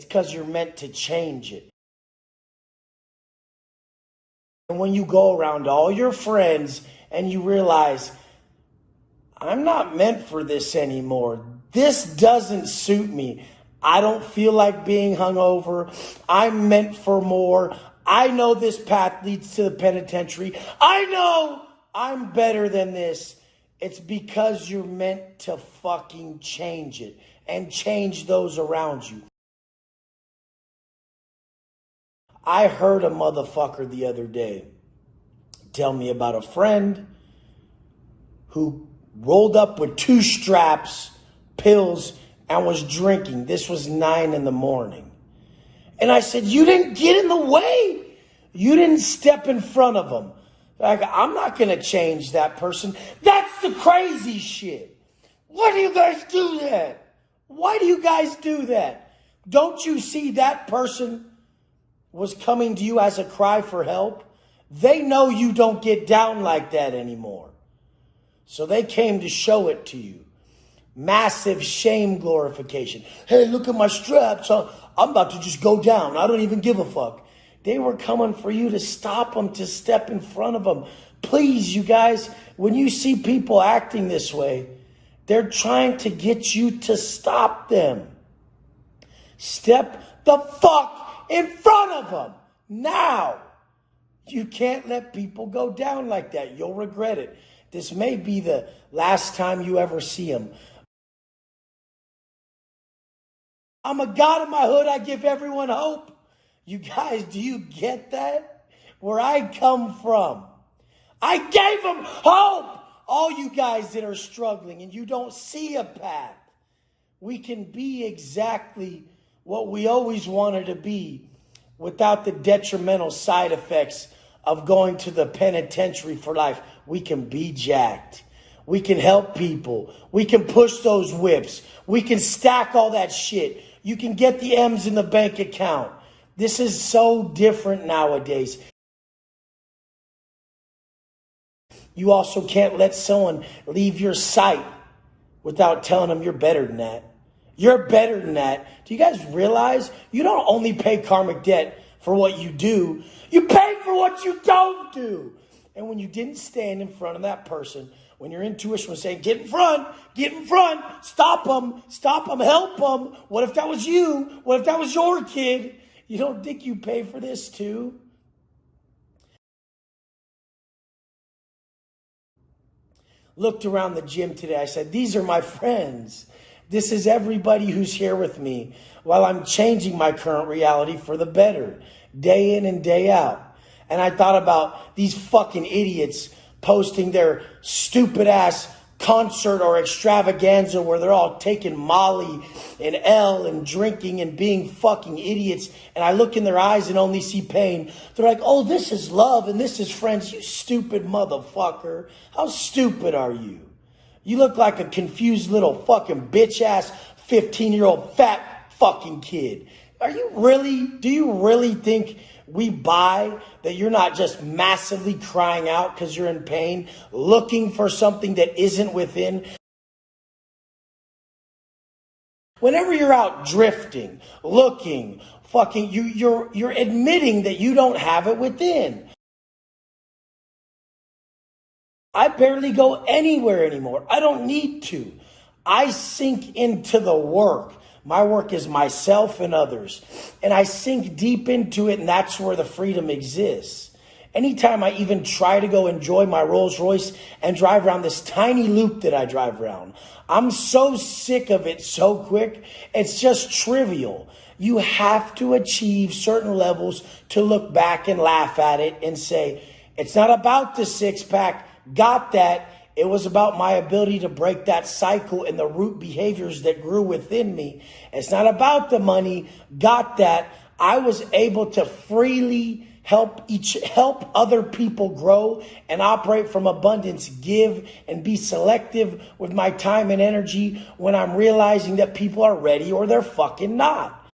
because you're meant to change it. And when you go around to all your friends and you realize, I'm not meant for this anymore. This doesn't suit me. I don't feel like being hungover. I'm meant for more. I know this path leads to the penitentiary. I know I'm better than this. It's because you're meant to fucking change it and change those around you. I heard a motherfucker the other day tell me about a friend who rolled up with 2 straps, pills, and was drinking. This was 9 a.m. And I said, you didn't get in the way. You didn't step in front of them. Like, I'm not going to change that person. That's the crazy shit. Why do you guys do that? Why do you guys do that? Don't you see that person was coming to you as a cry for help? They know you don't get down like that anymore. So they came to show it to you. Massive shame glorification. Hey, look at my straps. I'm about to just go down. I don't even give a fuck. They were coming for you to stop them, to step in front of them. Please, you guys, when you see people acting this way, they're trying to get you to stop them. Step the fuck in front of them now. You can't let people go down like that. You'll regret it. This may be the last time you ever see them. I'm a God in my hood. I give everyone hope. You guys, do you get that? Where I come from, I gave them hope. All you guys that are struggling and you don't see a path, we can be exactly what we always wanted to be without the detrimental side effects of going to the penitentiary for life. We can be jacked. We can help people. We can push those whips. We can stack all that shit. You can get the M's in the bank account. This is so different nowadays. You also can't let someone leave your sight without telling them you're better than that. You're better than that. Do you guys realize you don't only pay karmic debt for what you do, you pay for what you don't do. And when you didn't stand in front of that person, when your intuition was saying, get in front, stop them, help them. What if that was you? What if that was your kid? You don't think you pay for this too? Looked around the gym today. I said, these are my friends. This is everybody who's here with me while I'm changing my current reality for the better, day in and day out. And I thought about these fucking idiots posting their stupid ass concert or extravaganza where they're all taking Molly and L and drinking and being fucking idiots. And I look in their eyes and only see pain. They're like, oh, this is love and this is friends. You stupid motherfucker. How stupid are you? You look like a confused little fucking bitch ass 15-year-old fat fucking kid. Do you really think we buy that you're not just massively crying out because you're in pain, looking for something that isn't within? Whenever you're out drifting, looking, fucking, you're admitting that you don't have it within. I barely go anywhere anymore. I don't need to. I sink into the work. My work is myself and others. And I sink deep into it, and that's where the freedom exists. Anytime I even try to go enjoy my Rolls Royce and drive around this tiny loop that I drive around, I'm so sick of it so quick. It's just trivial. You have to achieve certain levels to look back and laugh at it and say, it's not about the six-pack. Got that. It was about my ability to break that cycle and the root behaviors that grew within me. It's not about the money. Got that. I was able to freely help other people grow and operate from abundance, give and be selective with my time and energy when I'm realizing that people are ready or they're fucking not.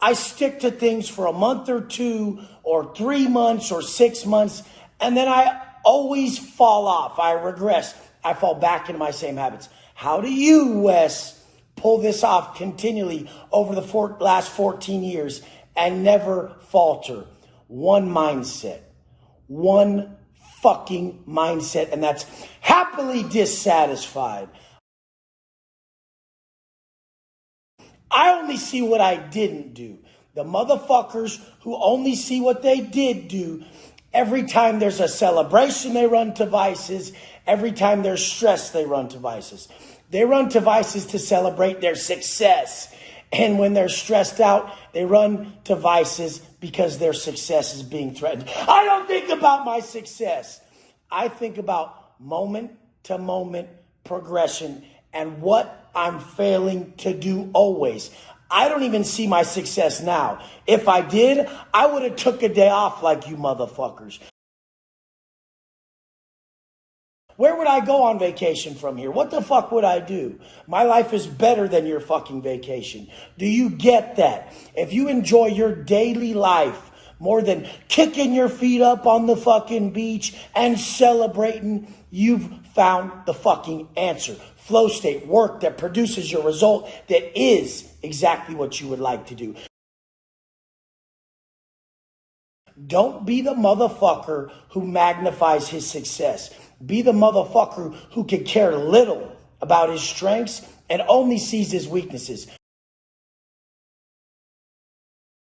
I stick to things for a month or 2 or 3 months or 6 months, and then I always fall off. I regress. I fall back into my same habits. How do you, Wes, pull this off continually over the last 14 years and never falter? One mindset. One fucking mindset, and that's happily dissatisfied. I only see what I didn't do. The motherfuckers who only see what they did do, every time there's a celebration, they run to vices. Every time there's stress, they run to vices. They run to vices to celebrate their success. And when they're stressed out, they run to vices because their success is being threatened. I don't think about my success. I think about moment to moment progression and what I'm failing to do always. I don't even see my success now. If I did, I would have took a day off like you motherfuckers. Where would I go on vacation from here? What the fuck would I do? My life is better than your fucking vacation. Do you get that? If you enjoy your daily life more than kicking your feet up on the fucking beach and celebrating, you've found the fucking answer. Flow state, work that produces your result that is exactly what you would like to do. Don't be the motherfucker who magnifies his success. Be the motherfucker who can care little about his strengths and only sees his weaknesses.